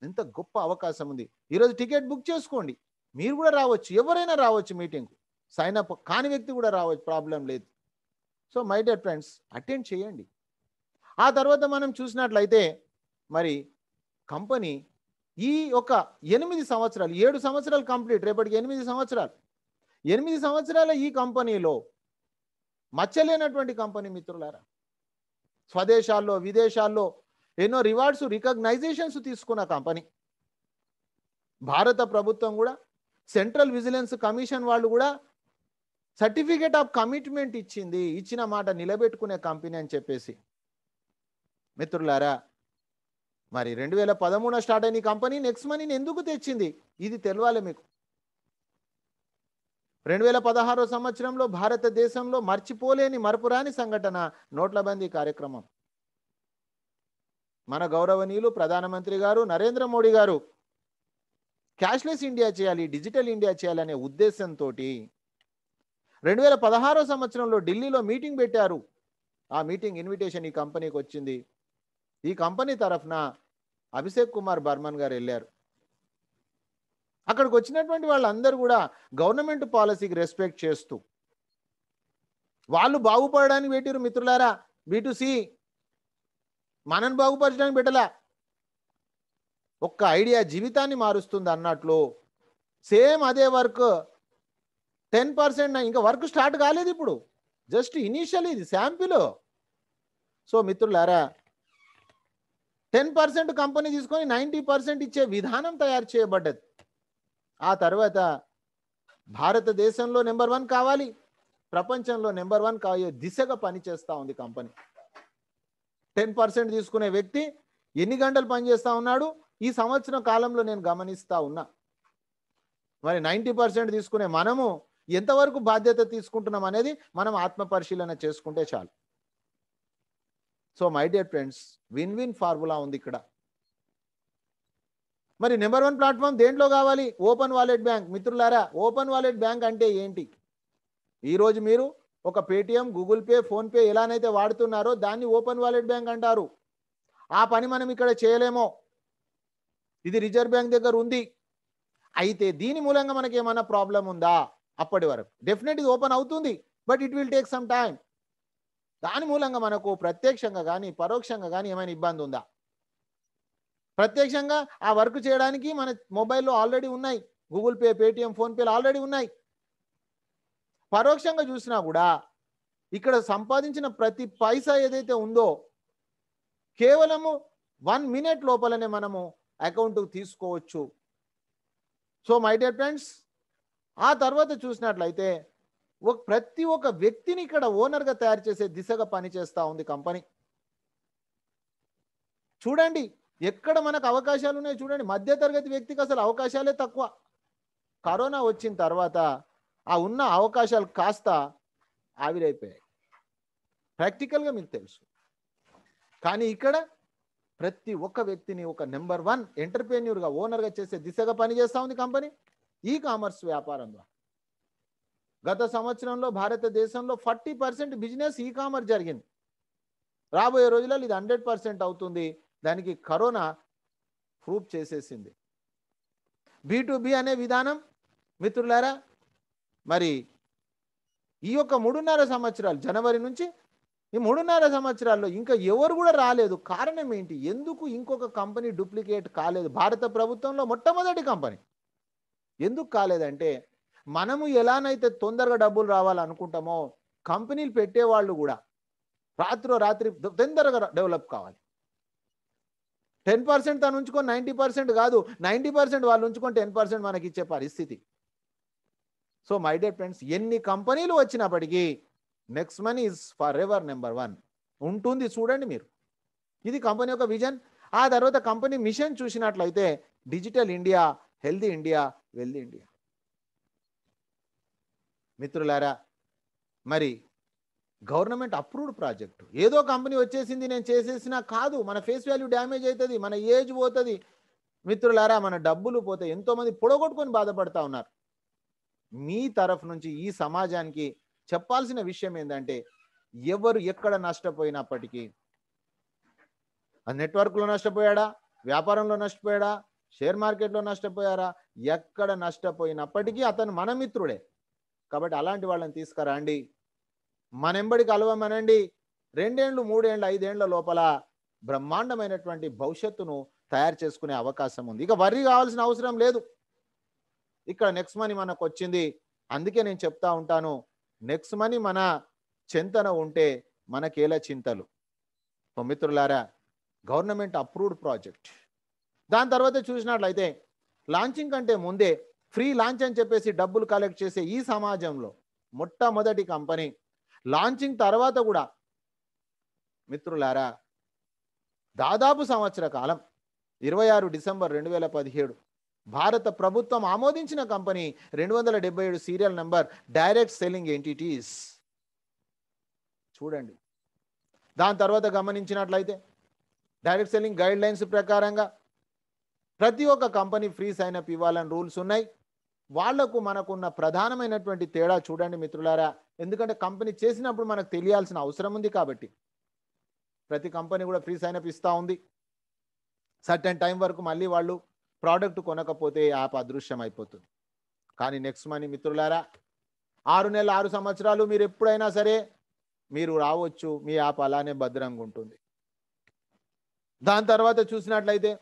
ఎంత గొప్ప అవకాశం ఉంది. ఈరోజు టికెట్ బుక్ చేసుకోండి, మీరు కూడా రావచ్చు, ఎవరైనా రావచ్చు మీటింగ్కు. సైన్ అప్ కాని వ్యక్తి కూడా రావచ్చు, ప్రాబ్లం లేదు. So my dear friends, attend చేయండి. ఆ తర్వాత మనం చూసినట్లయితే మరి కంపెనీ ఈ ఒక 8 సంవత్సరాలు, 7 సంవత్సరాలు కంప్లీట్, రేపటికి 8 సంవత్సరాలు, 8 సంవత్సరాల ఈ కంపెనీలో మచ్చలేనటువంటి కంపెనీ మిత్రులారా. స్వదేశాల్లో, విదేశాల్లో ఎన్నో రివార్డ్స్, రికగ్నైజేషన్స్ తీసుకున్న కంపెనీ. భారత ప్రభుత్వం కూడా, సెంట్రల్ విజిలెన్స్ కమిషన్ వాళ్ళు కూడా సర్టిఫికేట్ ఆఫ్ కమిట్మెంట్ ఇచ్చింది, ఇచ్చిన మాట నిలబెట్టుకునే కంపెనీ అని చెప్పేసి. మిత్రులారా, మరి 2013 స్టార్ట్ అయిన ఈ కంపెనీ నెక్స్ట్ మనీని ఎందుకు తెచ్చింది, ఇది తెలియాలి మీకు. 2016 సంవత్సరంలో భారతదేశంలో మర్చిపోలేని మరపురాని సంఘటన నోట్లబందీ కార్యక్రమం. మన గౌరవనీయులు ప్రధానమంత్రి గారు నరేంద్ర మోడీ గారు క్యాష్లెస్ ఇండియా చేయాలి, డిజిటల్ ఇండియా చేయాలనే ఉద్దేశంతో 2016 సంవత్సరంలో ఢిల్లీలో మీటింగ్ పెట్టారు. ఆ మీటింగ్ ఇన్విటేషన్ ఈ కంపెనీకి వచ్చింది. ఈ కంపెనీ తరఫున అభిషేక్ కుమార్ బర్మన్ గారు వెళ్ళారు. అక్కడికి వచ్చినటువంటి వాళ్ళందరూ కూడా గవర్నమెంట్ పాలసీకి రెస్పెక్ట్ చేస్తూ వాళ్ళు బాగుపడడానికి పెట్టారు. మిత్రులారా, B2C మనని బాగుపరచడానికి పెట్టలా, ఒక్క ఐడియా జీవితాన్ని మారుస్తుంది అన్నట్లు సేమ్ అదే వర్క్ 10%, ఇంకా వర్క్ స్టార్ట్ కాలేదు, ఇప్పుడు జస్ట్ ఇనీషియల్, ఇది శాంపిల్. సో మిత్రులారా, 10% కంపెనీ తీసుకొని 90% ఇచ్చే విధానం తయారు చేయబడ్డది. ఆ తర్వాత భారతదేశంలో నెంబర్ 1 కావాలి, ప్రపంచంలో నెంబర్ 1 కాయే దిశగా పనిచేస్తూ ఉంది కంపెనీ. 10% తీసుకునే వ్యక్తి ఎన్ని గంటలు పనిచేస్తూ ఉన్నాడు ఈ సంవత్సరం కాలంలో నేను గమనిస్తూ ఉన్నా. మరి 90% తీసుకునే మనము ఎంతవరకు బాధ్యత తీసుకుంటున్నాం అనేది మనం ఆత్మ పరిశీలన చేసుకుంటే చాలు. So my dear friends, win win formula ఉంది ఇక్కడ. మరి నెంబర్ 1 ప్లాట్ఫామ్ దేంట్లో కావాలి? Open wallet bank. మిత్రులారా, ఓపెన్ వాలెట్ బ్యాంక్ అంటే ఏంటి? ఈరోజు మీరు ఒక పేటిఎం, గూగుల్ పే, ఫోన్పే ఎలానైతే వాడుతున్నారో దాన్ని ఓపెన్ వాలెట్ బ్యాంక్ అంటారు. ఆ పని మనం ఇక్కడ చేయలేమో, ఇది రిజర్వ్ బ్యాంక్ దగ్గర ఉంది. అయితే దీని మూలంగా మనకి ఏమైనా ప్రాబ్లం ఉందా? అప్పటి వరకు డెఫినెట్ ఇది ఓపెన్ అవుతుంది, but it will take some time. దాని మూలంగా మనకు ప్రత్యక్షంగా కానీ పరోక్షంగా కానీ ఏమైనా ఇబ్బంది ఉందా? ప్రత్యక్షంగా ఆ వర్క్ చేయడానికి మన మొబైల్లో ఆల్రెడీ ఉన్నాయి, గూగుల్ పే, పేటిఎం, ఫోన్పేలు ఆల్రెడీ ఉన్నాయి. పరోక్షంగా చూసినా కూడా ఇక్కడ సంపాదించిన ప్రతి పైసా ఏదైతే ఉందో కేవలము 1 మినిట్ లోపలనే మనము అకౌంట్కి తీసుకోవచ్చు. సో మై డియర్ ఫ్రెండ్స్, ఆ తర్వాత చూసినట్లయితే ప్రతి ఒక్క వ్యక్తిని ఇక్కడ ఓనర్గా తయారు చేసే దిశగా పనిచేస్తూ ఉంది కంపెనీ. చూడండి ఎక్కడ మనకు అవకాశాలు ఉన్నాయి. చూడండి, మధ్యతరగతి వ్యక్తికి అసలు అవకాశాలే తక్కువ. కరోనా వచ్చిన తర్వాత ఆ ఉన్న అవకాశాలు కాస్త ఆవిరైపోయాయి, ప్రాక్టికల్గా మీకు తెలుసు. కానీ ఇక్కడ ప్రతి ఒక్క వ్యక్తిని ఒక నెంబర్ 1 ఎంటర్ప్రెన్యూర్గా, ఓనర్గా చేసే దిశగా పనిచేస్తూ ఉంది కంపెనీ ఈ కామర్స్ వ్యాపారం ద్వారా. గత సంవత్సరంలో భారతదేశంలో 40% బిజినెస్ ఈ కామర్స్ జరిగింది. రాబోయే రోజులలో ఇది 100% అవుతుంది. దానికి కరోనా ప్రూఫ్ చేసేసింది. B2B అనే విధానం మిత్రులారా, మరి ఈ యొక్క 3.5 సంవత్సరాలు, జనవరి నుంచి ఈ 3.5 సంవత్సరాల్లో ఇంకా ఎవరు కూడా రాలేదు. కారణం ఏంటి? ఎందుకు ఇంకొక కంపెనీ డూప్లికేట్ కాలేదు? భారత ప్రభుత్వంలో మొట్టమొదటి కంపెనీ ఎందుకు కాలేదంటే, మనము ఎలానైతే తొందరగా డబ్బులు రావాలనుకుంటామో కంపెనీలు పెట్టేవాళ్ళు కూడా రాత్రి తొందరగా డెవలప్ కావాలి. 10% తను ఉంచుకొని 90% కాదు, 90% వాళ్ళు ఉంచుకొని 10% మనకి ఇచ్చే పరిస్థితి. సో మై డియర్ ఫ్రెండ్స్, ఎన్ని కంపెనీలు వచ్చినప్పటికీ next money is for ever number 1 ఉంటుంది. చూడండి మీరు, ఇది కంపెనీ యొక్క విజన్. ఆ తర్వాత కంపెనీ మిషన్ చూసినట్లయితే digital India, healthy India, wealthy India. మిత్రులారా, మరి గవర్నమెంట్ అప్రూవ్డ్ ప్రాజెక్టు, ఏదో కంపెనీ వచ్చేసింది నేను చేసేసినా కాదు. మన ఫేస్ వాల్యూ డ్యామేజ్ అవుతుంది, మన ఏజ్ పోతుంది. మిత్రులారా, మన డబ్బులు పోతే ఎంతోమంది పొడగొట్టుకొని బాధపడతా ఉన్నారు. మీ తరఫు నుంచి ఈ సమాజానికి చెప్పాల్సిన విషయం ఏంటంటే, ఎవరు ఎక్కడ నష్టపోయినప్పటికీ, ఆ నెట్వర్క్లో నష్టపోయాడా, వ్యాపారంలో నష్టపోయాడా, షేర్ మార్కెట్లో నష్టపోయారా, ఎక్కడ నష్టపోయినప్పటికీ అతను మన మిత్రుడే. కాబట్టి అలాంటి వాళ్ళని తీసుకురండి, మనెంబడి కలవమనండి. 2 ఏళ్ళు, 3 ఏళ్ళు, 5 ఏళ్ల లోపల బ్రహ్మాండమైనటువంటి భవిష్యత్తును తయారు చేసుకునే అవకాశం ఉంది. ఇక వర్రీ కావాల్సిన అవసరం లేదు. ఇక్కడ నెక్స్ట్ మనీ మనకు వచ్చింది. అందుకే నేను చెప్తా ఉంటాను, నెక్స్ట్ మనీ మన చింతన ఉంటే మనకేలా చింతలు. మిత్రులారా, గవర్నమెంట్ అప్రూవ్డ్ ప్రాజెక్ట్. దాని తర్వాత చూసినట్లయితే లాంచింగ్ కంటే ముందే ఫ్రీ లాంచ్ అని చెప్పేసి డబ్బులు కలెక్ట్ చేసే ఈ సమాజంలో మొట్టమొదటి కంపెనీ. లాంచింగ్ తర్వాత కూడా మిత్రులారా దాదాపు సంవత్సర కాలం 26 డిసెంబర్ 2017 భారత ప్రభుత్వం ఆమోదించిన company 277 serial number direct selling entities. చూడండి. దాని తర్వాత గమనించినట్లయితే డైరెక్ట్ సెల్లింగ్ గైడ్ లైన్స్ ప్రకారంగా ప్రతి ఒక్క కంపెనీ ఫ్రీ సైన్ అప్ ఇవ్వాలని రూల్స్ ఉన్నాయి. వాళ్లకు మనకున్న ప్రధానమైనటువంటి తేడా చూడండి మిత్రులారా. ఎందుకంటే కంపెనీ చేసినప్పుడు మనకు తెలియాల్సిన అవసరం ఉంది కాబట్టి ప్రతి కంపెనీ కూడా ఫ్రీ సైన్ అప్ ఇస్తూ ఉంది. సర్టెన్ టైం వరకు మళ్ళీ వాళ్ళు ప్రోడక్ట్ కొనకపోతే యాప్ అదృశ్యం అయిపోతుంది. కానీ నెక్స్ట్ మనీ మిత్రులారా 6 నెలలు 6 సంవత్సరాలు మీరు ఎప్పుడైనా సరే మీరు రావచ్చు, మీ యాప్ అలానే భద్రంగా ఉంటుంది. దాని తర్వాత చూసినట్లయితే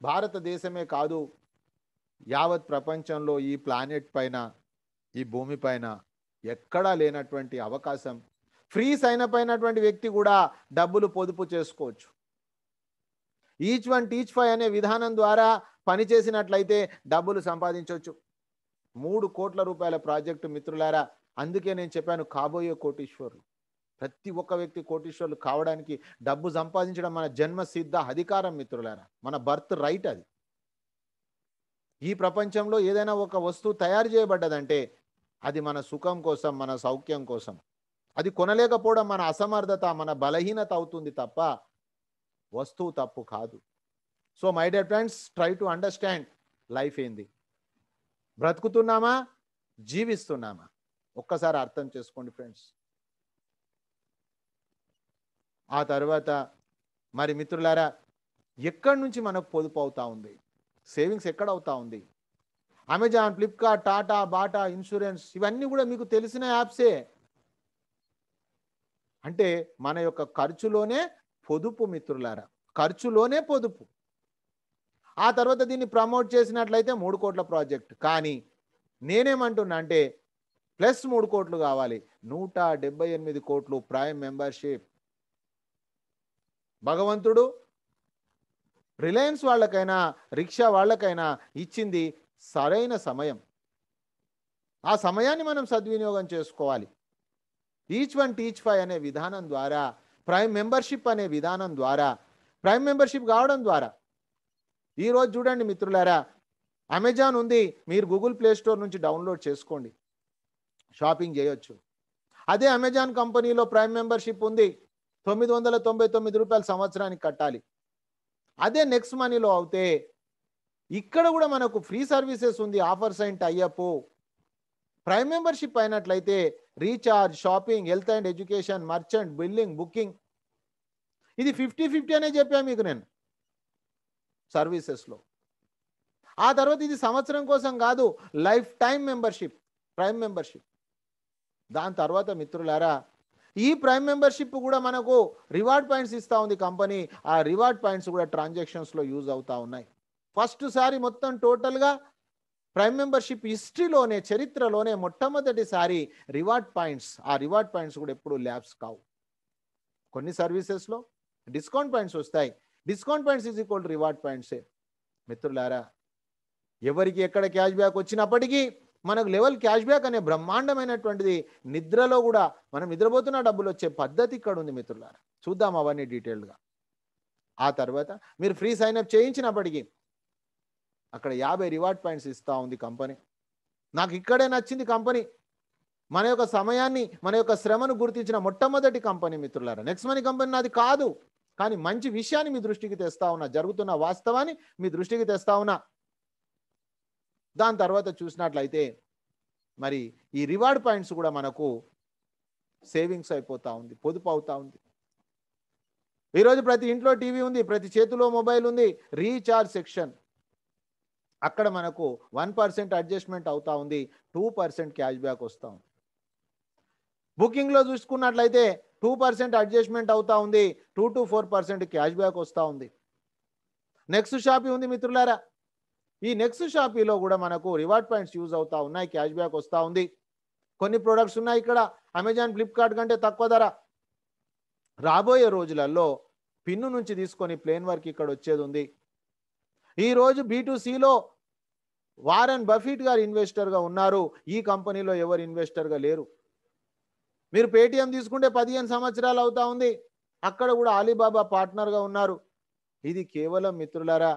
భారతదేశమే కాదు యావత్ ప్రపంచంలో ఈ ప్లానెట్ పైన ఈ భూమి పైన ఎక్కడా లేనటువంటి అవకాశం ఫ్రీ సైన్ అప్ అయినటువంటి వ్యక్తి కూడా డబ్బులు పొదుపు చేసుకోవచ్చు. ఈచ్ వన్ టీచ్ ఫైవ్ అనే విధానం ద్వారా పనిచేసినట్లయితే డబ్బులు సంపాదించవచ్చు. 3 కోట్ల రూపాయల ప్రాజెక్టు మిత్రులారా. అందుకే నేను చెప్పాను కాబోయే కోటీశ్వరులు. ప్రతి ఒక్క వ్యక్తి కోటీశ్వరులు కావడానికి డబ్బు సంపాదించడం మన జన్మ సిద్ధ అధికారం మిత్రులారా, మన బర్త్ రైట్. అది ఈ ప్రపంచంలో ఏదైనా ఒక వస్తువు తయారు చేయబడ్డదంటే అది మన సుఖం కోసం, మన సౌఖ్యం కోసం. అది కొనలేకపోవడం మన అసమర్థత, మన బలహీనత అవుతుంది తప్ప వస్తువు తప్పు కాదు. So my dear friends, try to understand life ఏంది, బ్రతుకుతున్నామా, జీవిస్తున్నామా, ఒక్కసారి అర్థం చేసుకోండి ఫ్రెండ్స్. ఆ తర్వాత మరి మిత్రులారా ఎక్కడి నుంచి మనకు పొదుపు అవుతా ఉంది, సేవింగ్స్ ఎక్కడ అవుతా ఉంది? Amazon, Flipkart, Tata, Bata, insurance ఇవన్నీ కూడా మీకు తెలిసిన యాప్సే. అంటే మన యొక్క ఖర్చులోనే పొదుపు మిత్రులారా, ఖర్చులోనే పొదుపు. ఆ తర్వాత దీన్ని ప్రమోట్ చేసినట్లయితే 3 కోట్ల ప్రాజెక్ట్. కానీ నేనేమంటున్నా అంటే ప్లస్ 3 కోట్లు కావాలి, 178 కోట్లు ప్రైమ్ మెంబర్షిప్. భగవంతుడు రిలయన్స్ వాళ్ళకైనా రిక్షా వాళ్ళకైనా ఇచ్చింది సరైన సమయం. ఆ సమయాన్ని మనం సద్వినియోగం చేసుకోవాలి. ఈచ్ వన్ టీచ్ ఫైవ్ అనే విధానం ద్వారా, ప్రైమ్ మెంబర్షిప్ అనే విధానం ద్వారా, ప్రైమ్ మెంబర్షిప్ కావడం ద్వారా ఈరోజు చూడండి మిత్రులారా, అమెజాన్ ఉంది, మీరు గూగుల్ ప్లే స్టోర్ నుంచి డౌన్లోడ్ చేసుకోండి, షాపింగ్ చేయొచ్చు. అదే అమెజాన్ కంపెనీలో ప్రైమ్ మెంబర్షిప్ ఉంది, 999 రూపాయలు సంవత్సరానికి కట్టాలి. అదే నెక్స్ట్ మనీలో అవుతే ఇక్కడ కూడా మనకు ఫ్రీ సర్వీసెస్ ఉంది, offers and tie up. Prime membership అయినట్లయితే recharge, shopping, health and education, merchant, billing, booking, ఇది 50-50 అనే చెప్పాను మీకు నేను సర్వీసెస్లో. ఆ తర్వాత ఇది సంవత్సరం కోసం కాదు, life time membership, prime membership. దాని తర్వాత మిత్రులారా ఈ ప్రైమ్ మెంబర్షిప్ కూడా మనకు రివార్డ్ పాయింట్స్ ఇస్తూ ఉంది కంపెనీ. ఆ రివార్డ్ పాయింట్స్ కూడా ట్రాన్సాక్షన్స్లో యూజ్ అవుతూ ఉన్నాయి. ఫస్ట్ సారి మొత్తం టోటల్గా ప్రైమ్ మెంబర్షిప్ హిస్టరీలోనే, చరిత్రలోనే మొట్టమొదటిసారి రివార్డ్ పాయింట్స్, ఆ రివార్డ్ పాయింట్స్ కూడా ఎప్పుడు ల్యాబ్స్ కావు. కొన్ని సర్వీసెస్లో డిస్కౌంట్ పాయింట్స్ వస్తాయి, discount points is equal to reward పాయింట్సే. మిత్రులారా ఎవరికి ఎక్కడ క్యాష్ బ్యాక్ వచ్చినప్పటికీ మనకు లెవెల్ క్యాష్ బ్యాక్ అనే బ్రహ్మాండమైనటువంటిది నిద్రలో కూడా మనం నిద్రపోతున్న డబ్బులు వచ్చే పద్ధతి ఇక్కడ ఉంది మిత్రులారా. చూద్దాం అవన్నీ డీటెయిల్గా. ఆ తర్వాత మీరు ఫ్రీ సైన్అప్ చేయించినప్పటికీ అక్కడ 50 రివార్డ్ పాయింట్స్ ఇస్తూ ఉంది కంపెనీ. నాకు ఇక్కడే నచ్చింది కంపెనీ, మన యొక్క సమయాన్ని, మన యొక్క శ్రమను గుర్తించిన మొట్టమొదటి కంపెనీ మిత్రులారా. నెక్స్ట్ మనీ కంపెనీ నాది కాదు, కానీ మంచి విషయాన్ని మీ దృష్టికి తెస్తా ఉన్నా, జరుగుతున్న వాస్తవాన్ని మీ దృష్టికి తెస్తా ఉన్నా. దాని తర్వాత చూసినట్లయితే మరి ఈ రివార్డ్ పాయింట్స్ కూడా మనకు సేవింగ్స్ అయిపోతూ ఉంది, పొదుపు అవుతా ఉంది. ఈరోజు ప్రతి ఇంట్లో టీవీ ఉంది, ప్రతి చేతిలో మొబైల్ ఉంది. రీఛార్జ్ సెక్షన్ అక్కడ మనకు 1% అడ్జస్ట్మెంట్ అవుతా ఉంది, 2% క్యాష్ బ్యాక్ వస్తూ ఉంది. బుకింగ్లో చూసుకున్నట్లయితే 2% అడ్జస్ట్మెంట్ అవుతా ఉంది, 2 to 4% క్యాష్ బ్యాక్ వస్తూ ఉంది. నెక్స్ట్ షాపీ ఉంది మిత్రులారా. ఈ నెక్స్ట్ షాపీలో కూడా మనకు రివార్డ్ పాయింట్స్ యూజ్ అవుతా ఉన్నాయి, క్యాష్ బ్యాక్ వస్తూ ఉంది. కొన్ని ప్రొడక్ట్స్ ఉన్నాయి ఇక్కడ అమెజాన్, ఫ్లిప్కార్ట్ కంటే తక్కువ ధర. రాబోయే రోజులలో పిన్ను నుంచి తీసుకొని ప్లేన్ వరకు ఇక్కడ వచ్చేది ఉంది. ఈరోజు B2Cలో వారెన్ బఫెట్ గారు ఇన్వెస్టర్గా ఉన్నారు, ఈ కంపెనీలో ఎవరు ఇన్వెస్టర్గా లేరు. మీరు పేటీఎం తీసుకుంటే 15 సంవత్సరాలు అవుతా ఉంది, అక్కడ కూడా అలీబాబా పార్ట్నర్గా ఉన్నారు. ఇది కేవలం మిత్రులారా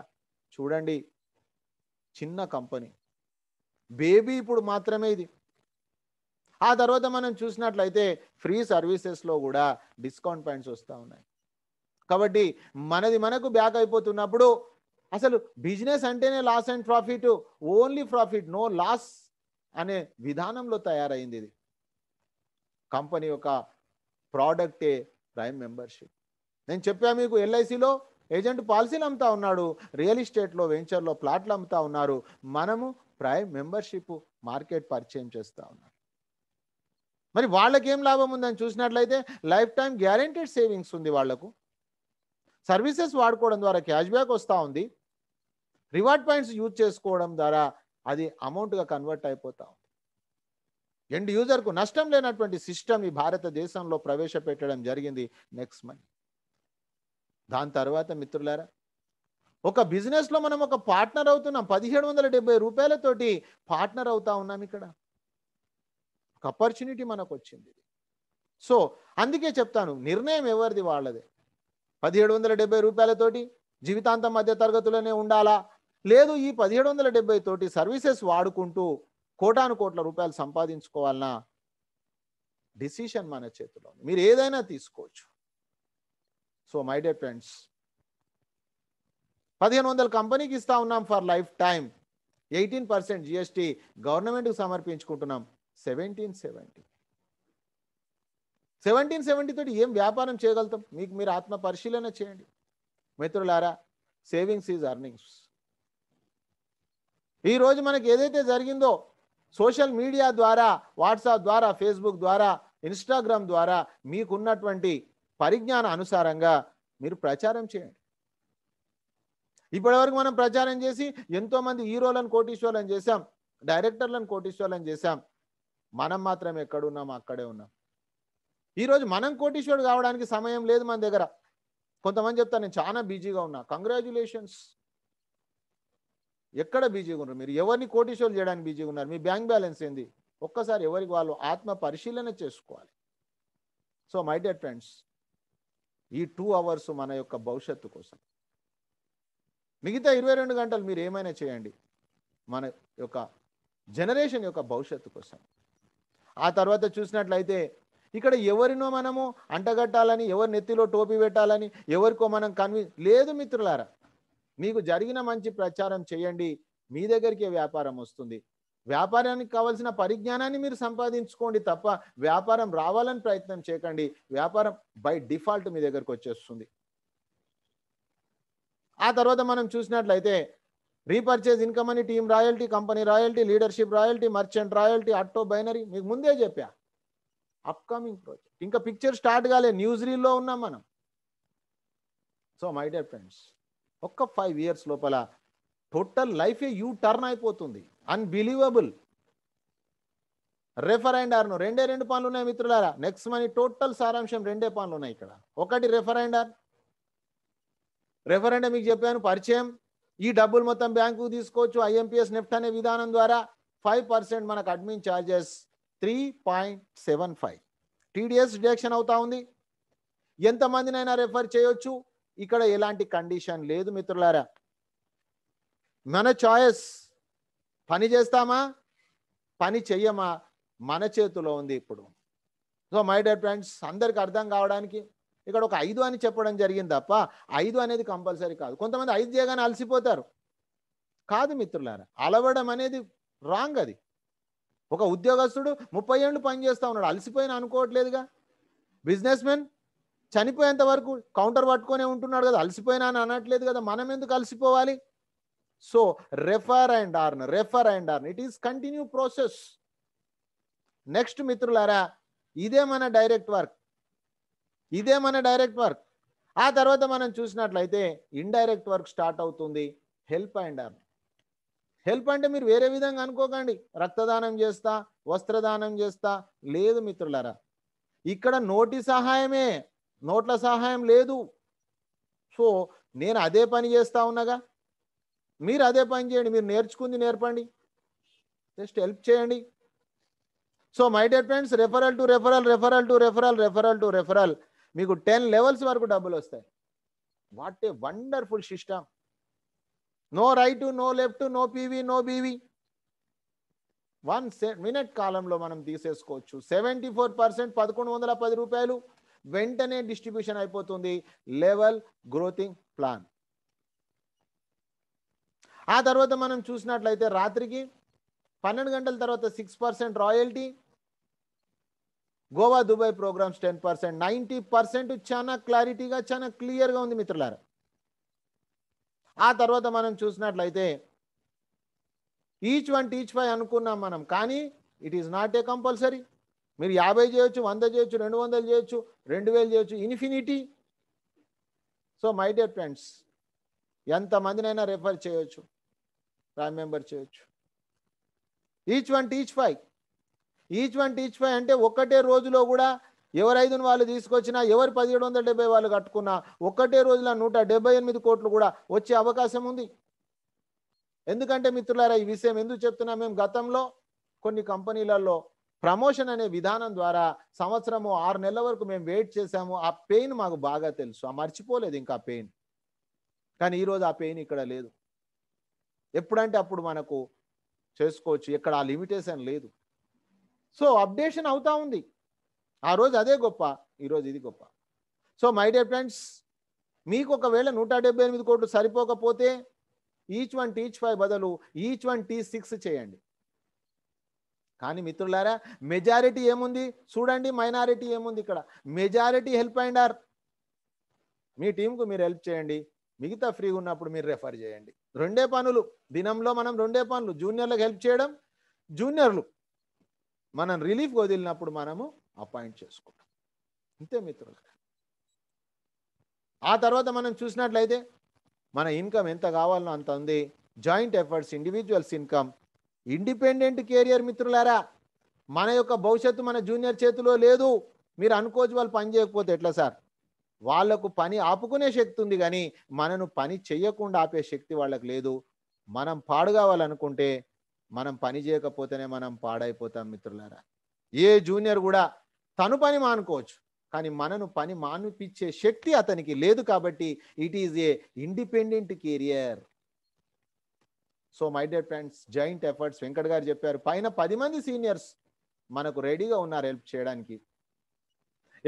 చూడండి చిన్న కంపెనీ, బేబీ ఇప్పుడు మాత్రమే ఇది. ఆ తర్వాత మనం చూసినట్లయితే ఫ్రీ సర్వీసెస్లో కూడా డిస్కౌంట్ పాయింట్స్ వస్తూ ఉన్నాయి. కాబట్టి మనది మనకు బ్యాక్ అయిపోతున్నప్పుడు అసలు బిజినెస్ అంటేనే loss and profit, only profit no loss అనే విధానంలో తయారైంది ఇది. కంపెనీ యొక్క ప్రోడక్టే ప్రైమ్ మెంబర్షిప్. నేను చెప్పా మీకు, ఎల్ఐసిలో ఏజెంట్ పాలసీలు అమ్ముతా ఉన్నాడు, రియల్ ఎస్టేట్లో వెంచర్లో ప్లాట్లు అమ్ముతా ఉన్నారు, మనము ప్రైమ్ మెంబర్షిప్ మార్కెట్ పరిచయం చేస్తూ ఉన్నాం. మరి వాళ్ళకేం లాభం ఉందని చూసినట్లయితే లైఫ్ టైం గ్యారెంటీడ్ సేవింగ్స్ ఉంది వాళ్లకు, సర్వీసెస్ వాడుకోవడం ద్వారా క్యాష్ బ్యాక్ వస్తూ ఉంది, రివార్డ్ పాయింట్స్ యూజ్ చేసుకోవడం ద్వారా అది అమౌంట్గా కన్వర్ట్ అయిపోతా ఉంది. ఎండ్ యూజర్కు నష్టం లేనటువంటి సిస్టమ్ ఈ భారతదేశంలో ప్రవేశపెట్టడం జరిగింది నెక్స్ట్ మనీ. దాని తర్వాత మిత్రులారా ఒక బిజినెస్లో మనం ఒక పార్ట్నర్ అవుతున్నాం, 1770 రూపాయలతోటి పార్ట్నర్ అవుతా ఉన్నాం. ఇక్కడ ఒక ఆపర్చునిటీ మనకు వచ్చింది. సో అందుకే చెప్తాను, నిర్ణయం ఎవరిది వాళ్ళదే. 1770 రూపాయలతోటి జీవితాంతం మధ్య తరగతులనే ఉండాలా, లేదు ఈ 1770 తోటి సర్వీసెస్ వాడుకుంటూ కోటాను కోట్ల రూపాయలు సంపాదించుకోవాలన్నా, డిసిషన్ మన చేతిలో, మీరు ఏదైనా తీసుకోవచ్చు. సో మై డియర్ ఫ్రెండ్స్, 1500 కంపెనీకి ఇస్తా ఉన్నాం ఫర్ లైఫ్ టైం, 18% జిఎస్టీ గవర్నమెంట్కి సమర్పించుకుంటున్నాం. 1770 తోటి ఏం వ్యాపారం చేయగలుగుతాం? మీకు మీరు ఆత్మ పరిశీలన చేయండి మిత్రులారా. Savings is earnings. ఈరోజు మనకి ఏదైతే జరిగిందో సోషల్ మీడియా ద్వారా, వాట్సాప్ ద్వారా, ఫేస్బుక్ ద్వారా, ఇన్స్టాగ్రామ్ ద్వారా మీకున్నటువంటి పరిజ్ఞాన అనుసారంగా మీరు ప్రచారం చేయండి. ఇప్పటివరకు మనం ప్రచారం చేసి ఎంతోమంది హీరోలను కోటీశ్వర్లను చేశాం, డైరెక్టర్లను కోటీశ్వర్లను చేశాం. మనం మాత్రం ఎక్కడున్నాం అక్కడే ఉన్నాం. ఈరోజు మనం కోటీశ్వరుడు కావడానికి సమయం లేదు మన దగ్గర. కొంతమంది చెప్తారు నేను చాలా బిజీగా ఉన్నా. కంగ్రాచ్యులేషన్స్. ఎక్కడ బిజీగా ఉన్నారు మీరు? ఎవరిని కోటీశ్వరులు చేయడానికి బిజీగా ఉన్నారు? మీ బ్యాంక్ బ్యాలెన్స్ ఏంది? ఒక్కసారి ఎవరికి వాళ్ళు ఆత్మ పరిశీలన చేసుకోవాలి. సో మై డియర్ ఫ్రెండ్స్, ఈ 2 అవర్స్ మన యొక్క భవిష్యత్తు కోసం. మిగతా 22 గంటలు మీరు ఏమైనా చేయండి మన యొక్క జనరేషన్ యొక్క భవిష్యత్తు కోసం. ఆ తర్వాత చూసినట్లయితే ఇక్కడ ఎవరినో మనము అంటగట్టాలని, ఎవరి నెత్తిలో టోపీ పెట్టాలని, ఎవరికో మనం లేదు మిత్రులారా. మీకు జరిగిన మంచి ప్రచారం చేయండి, మీ దగ్గరికే వ్యాపారం వస్తుంది. వ్యాపారానికి కావాల్సిన పరిజ్ఞానాన్ని మీరు సంపాదించుకోండి తప్ప వ్యాపారం రావాలని ప్రయత్నం చేయకండి. వ్యాపారం బై డిఫాల్ట్ మీ దగ్గరకు వచ్చేస్తుంది. ఆ తర్వాత మనం చూసినట్లయితే రీపర్చేజ్ ఇన్కమ్ అని, team royalty, company royalty, leadership royalty, merchant royalty, auto binary మీకు ముందే చెప్పా. అప్కమింగ్ ప్రాజెక్ట్, ఇంకా పిక్చర్ స్టార్ట్ కాలే, న్యూస్ రీల్లో ఉన్నాం మనం. సో మై డియర్ ఫ్రెండ్స్, ఒక్క 5 years లోపల టోటల్ లైఫే యూ టర్న్ అయిపోతుంది. అన్బిలీవబుల్. రెఫర్ అండ్ అర్న్, 2 పనులు ఉన్నాయి మిత్రులారా. నెక్స్ట్ మనీ టోటల్ సారాంశం 2 పనులు ఉన్నాయి ఇక్కడ. ఒకటి రెఫర్ అండ్ అర్న్. రెఫర్ అంటే మీకు చెప్పాను పరిచయం. ఈ డబ్బులు మొత్తం బ్యాంకుకు తీసుకోవచ్చు. ఐఎంపిఎస్ నెఫ్ట్ అనే విధానం ద్వారా 5% మనకు అడ్మిన్ ఛార్జెస్ 3.75 టీడీఎస్ డిడక్షన్ అవుతా ఉంది. ఎంతమందినైనా రెఫర్ చేయొచ్చు. ఇక్కడ ఎలాంటి కండిషన్ లేదు మిత్రులారా. మన చాయిస్. పని చేస్తామా పని చెయ్యమా మన చేతిలో ఉంది ఇప్పుడు. సో మై డియర్ ఫ్రెండ్స్, అందరికి అర్థం కావడానికి ఇక్కడ ఒక 5 అని చెప్పడం జరిగింది తప్ప 5 అనేది కంపల్సరీ కాదు. కొంతమంది 5 చేయగానే అలసిపోతారు. కాదు మిత్రులారా, అలవడం అనేది రాంగ్. అది ఒక ఉద్యోగస్తుడు 30 ఏళ్ళు పని చేస్తూ ఉన్నాడు, అలసిపోయిన అనుకోవట్లేదుగా. బిజినెస్ మెన్ చనిపోయేంత వరకు కౌంటర్ పట్టుకొనే ఉంటున్నాడు కదా, అలసిపోయినా అని అనట్లేదు కదా. మనం ఎందుకు అలసిపోవాలి? So refer and earn, refer and earn, it is continue process. Next మిత్రులారా, ఇదే మన డైరెక్ట్ వర్క్, ఇదే మన డైరెక్ట్ వర్క్. ఆ తర్వాత మనం చూసినట్లయితే ఇండైరెక్ట్ వర్క్ స్టార్ట్ అవుతుంది. Help and earn. హెల్ప్ అంటే మీరు వేరే విధంగా అనుకోకండి, రక్తదానం చేస్తా, వస్త్రదానం చేస్తా, లేదు మిత్రులారా. ఇక్కడ నోటి సహాయమే, నోట్ల సహాయం లేదు. సో నేను అదే పని చేస్తా ఉన్నాగా. మీరు అదే పని చేయండి, మీరు నేర్చుకుంది నేర్పండి, జస్ట్ హెల్ప్ చేయండి. So my dear friends, referral to referral, referral to referral, referral to referral, మీకు 10 లెవెల్స్ వరకు డబ్బులు వస్తాయి. What a wonderful system. No right, no left, no PV, no BV. 1 minute కాలంలో మనం తీసేసుకోవచ్చు. 74% 1110 రూపాయలు వెంటనే డిస్ట్రిబ్యూషన్ అయిపోతుంది. లెవెల్ గ్రోతింగ్ ప్లాన్. ఆ తర్వాత మనం చూసినట్లయితే రాత్రికి 12 గంటల తర్వాత 6% రాయల్టీ. గోవా దుబాయ్ ప్రోగ్రామ్స్ 10%, 90% చాలా క్లారిటీగా చాలా క్లియర్గా ఉంది మిత్రులారా. ఆ తర్వాత మనం చూసినట్లయితే ఈచ్ వన్ టీచ్ 5 అనుకున్నాం మనం, కానీ it is not a compulsory. మీరు 50 చేయొచ్చు, 100 చేయొచ్చు, 200 చేయొచ్చు, 2000 చేయొచ్చు, infinity. So my dear friends, ఎంతమందినైనా రెఫర్ చేయొచ్చు, ప్రైమ్ మెంబర్ చేయొచ్చు. Each one teach 5, each one teach 5 అంటే ఒక్కటే రోజులో కూడా ఎవరు 5 వాళ్ళు తీసుకొచ్చినా, ఎవరు 1770 వాళ్ళు కట్టుకున్నా, ఒక్కటే రోజులో 178 కోట్లు కూడా వచ్చే అవకాశం ఉంది. ఎందుకంటే మిత్రులారా, ఈ విషయం ఎందుకు చెప్తున్నా, మేము గతంలో కొన్ని కంపెనీలలో ప్రమోషన్ అనే విధానం ద్వారా సంవత్సరము 6 నెలల వరకు మేము వెయిట్ చేశాము. ఆ పెయిన్ మాకు బాగా తెలుసు, ఆ మర్చిపోలేదు ఇంకా పెయిన్. కానీ ఈరోజు ఆ పెయిన్ ఇక్కడ లేదు. ఎప్పుడంటే అప్పుడు మనకు చేసుకోవచ్చు, ఎక్కడ ఆ లిమిటేషన్ లేదు. సో అప్డేషన్ అవుతా ఉంది. ఆ రోజు అదే గొప్ప, ఈరోజు ఇది గొప్ప. సో మై డియర్ ఫ్రెండ్స్, మీకు ఒకవేళ 178 కోట్లు సరిపోకపోతే ఈచ్ వన్ టీచ్ 5 బదులు ఈచ్ వన్ టీచ్ 6 చేయండి. కానీ మిత్రులారా, మెజారిటీ ఏముంది చూడండి, మైనారిటీ ఏముంది ఇక్కడ. Majority help and earn. మీ టీంకు మీరు హెల్ప్ చేయండి, మిగతా ఫ్రీగా ఉన్నప్పుడు మీరు రెఫర్ చేయండి. 2 పనులు దినంలో, మనం 2 పనులు, జూనియర్లకు హెల్ప్ చేయడం, జూనియర్లు మనం రిలీఫ్ వదిలినప్పుడు మనము అపాయింట్ చేసుకుంటాం. అంతే మిత్రులారా. ఆ తర్వాత మనం చూసినట్లయితే మన ఇన్కమ్ ఎంత కావాలనో అంత ఉంది. Joint efforts, individuals income, independent career. మిత్రులారా, మన యొక్క భవిష్యత్తు మన జూనియర్ చేతిలో లేదు. మీరు అనుకోవచ్చు వాళ్ళు పని చేయకపోతే ఎట్లా సార్, వాళ్లకు పని ఆపుకునే శక్తి ఉంది, కానీ మనను పని చేయకుండా ఆపే శక్తి వాళ్ళకి లేదు. మనం పాడు కావాలనుకుంటే మనం పని చేయకపోతేనే మనం పాడైపోతాం మిత్రులారా. ఏ జూనియర్ కూడా తను పని మానుకోవచ్చు, కానీ మనను పని మానిపించే శక్తి అతనికి లేదు. కాబట్టి it is a independent career. So my dear friends, joint efforts Venkat గారు చెప్పారు. పైన 10 మంది సీనియర్స్ మనకు రెడీగా ఉన్నారు హెల్ప్ చేయడానికి.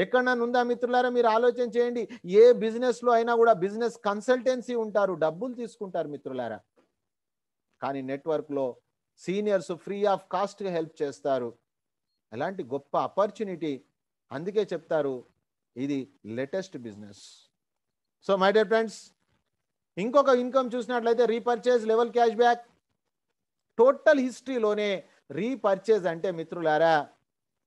ఎక్కడన్నా ఉందా మిత్రులారా? మీరు ఆలోచన చేయండి. ఏ బిజినెస్లో అయినా కూడా బిజినెస్ కన్సల్టెన్సీ ఉంటారు, డబ్బులు తీసుకుంటారు మిత్రులారా. కానీ నెట్వర్క్లో సీనియర్స్ ఫ్రీ ఆఫ్ కాస్ట్గా హెల్ప్ చేస్తారు. అలాంటి గొప్ప ఆపర్చునిటీ. అందుకే చెప్తారు ఇది latest business. So my dear friends, ఇంకొక ఇన్కమ్ చూసినట్లయితే repurchase, level cash back. Total హిస్టరీలోనే రీపర్చేజ్ అంటే మిత్రులారా,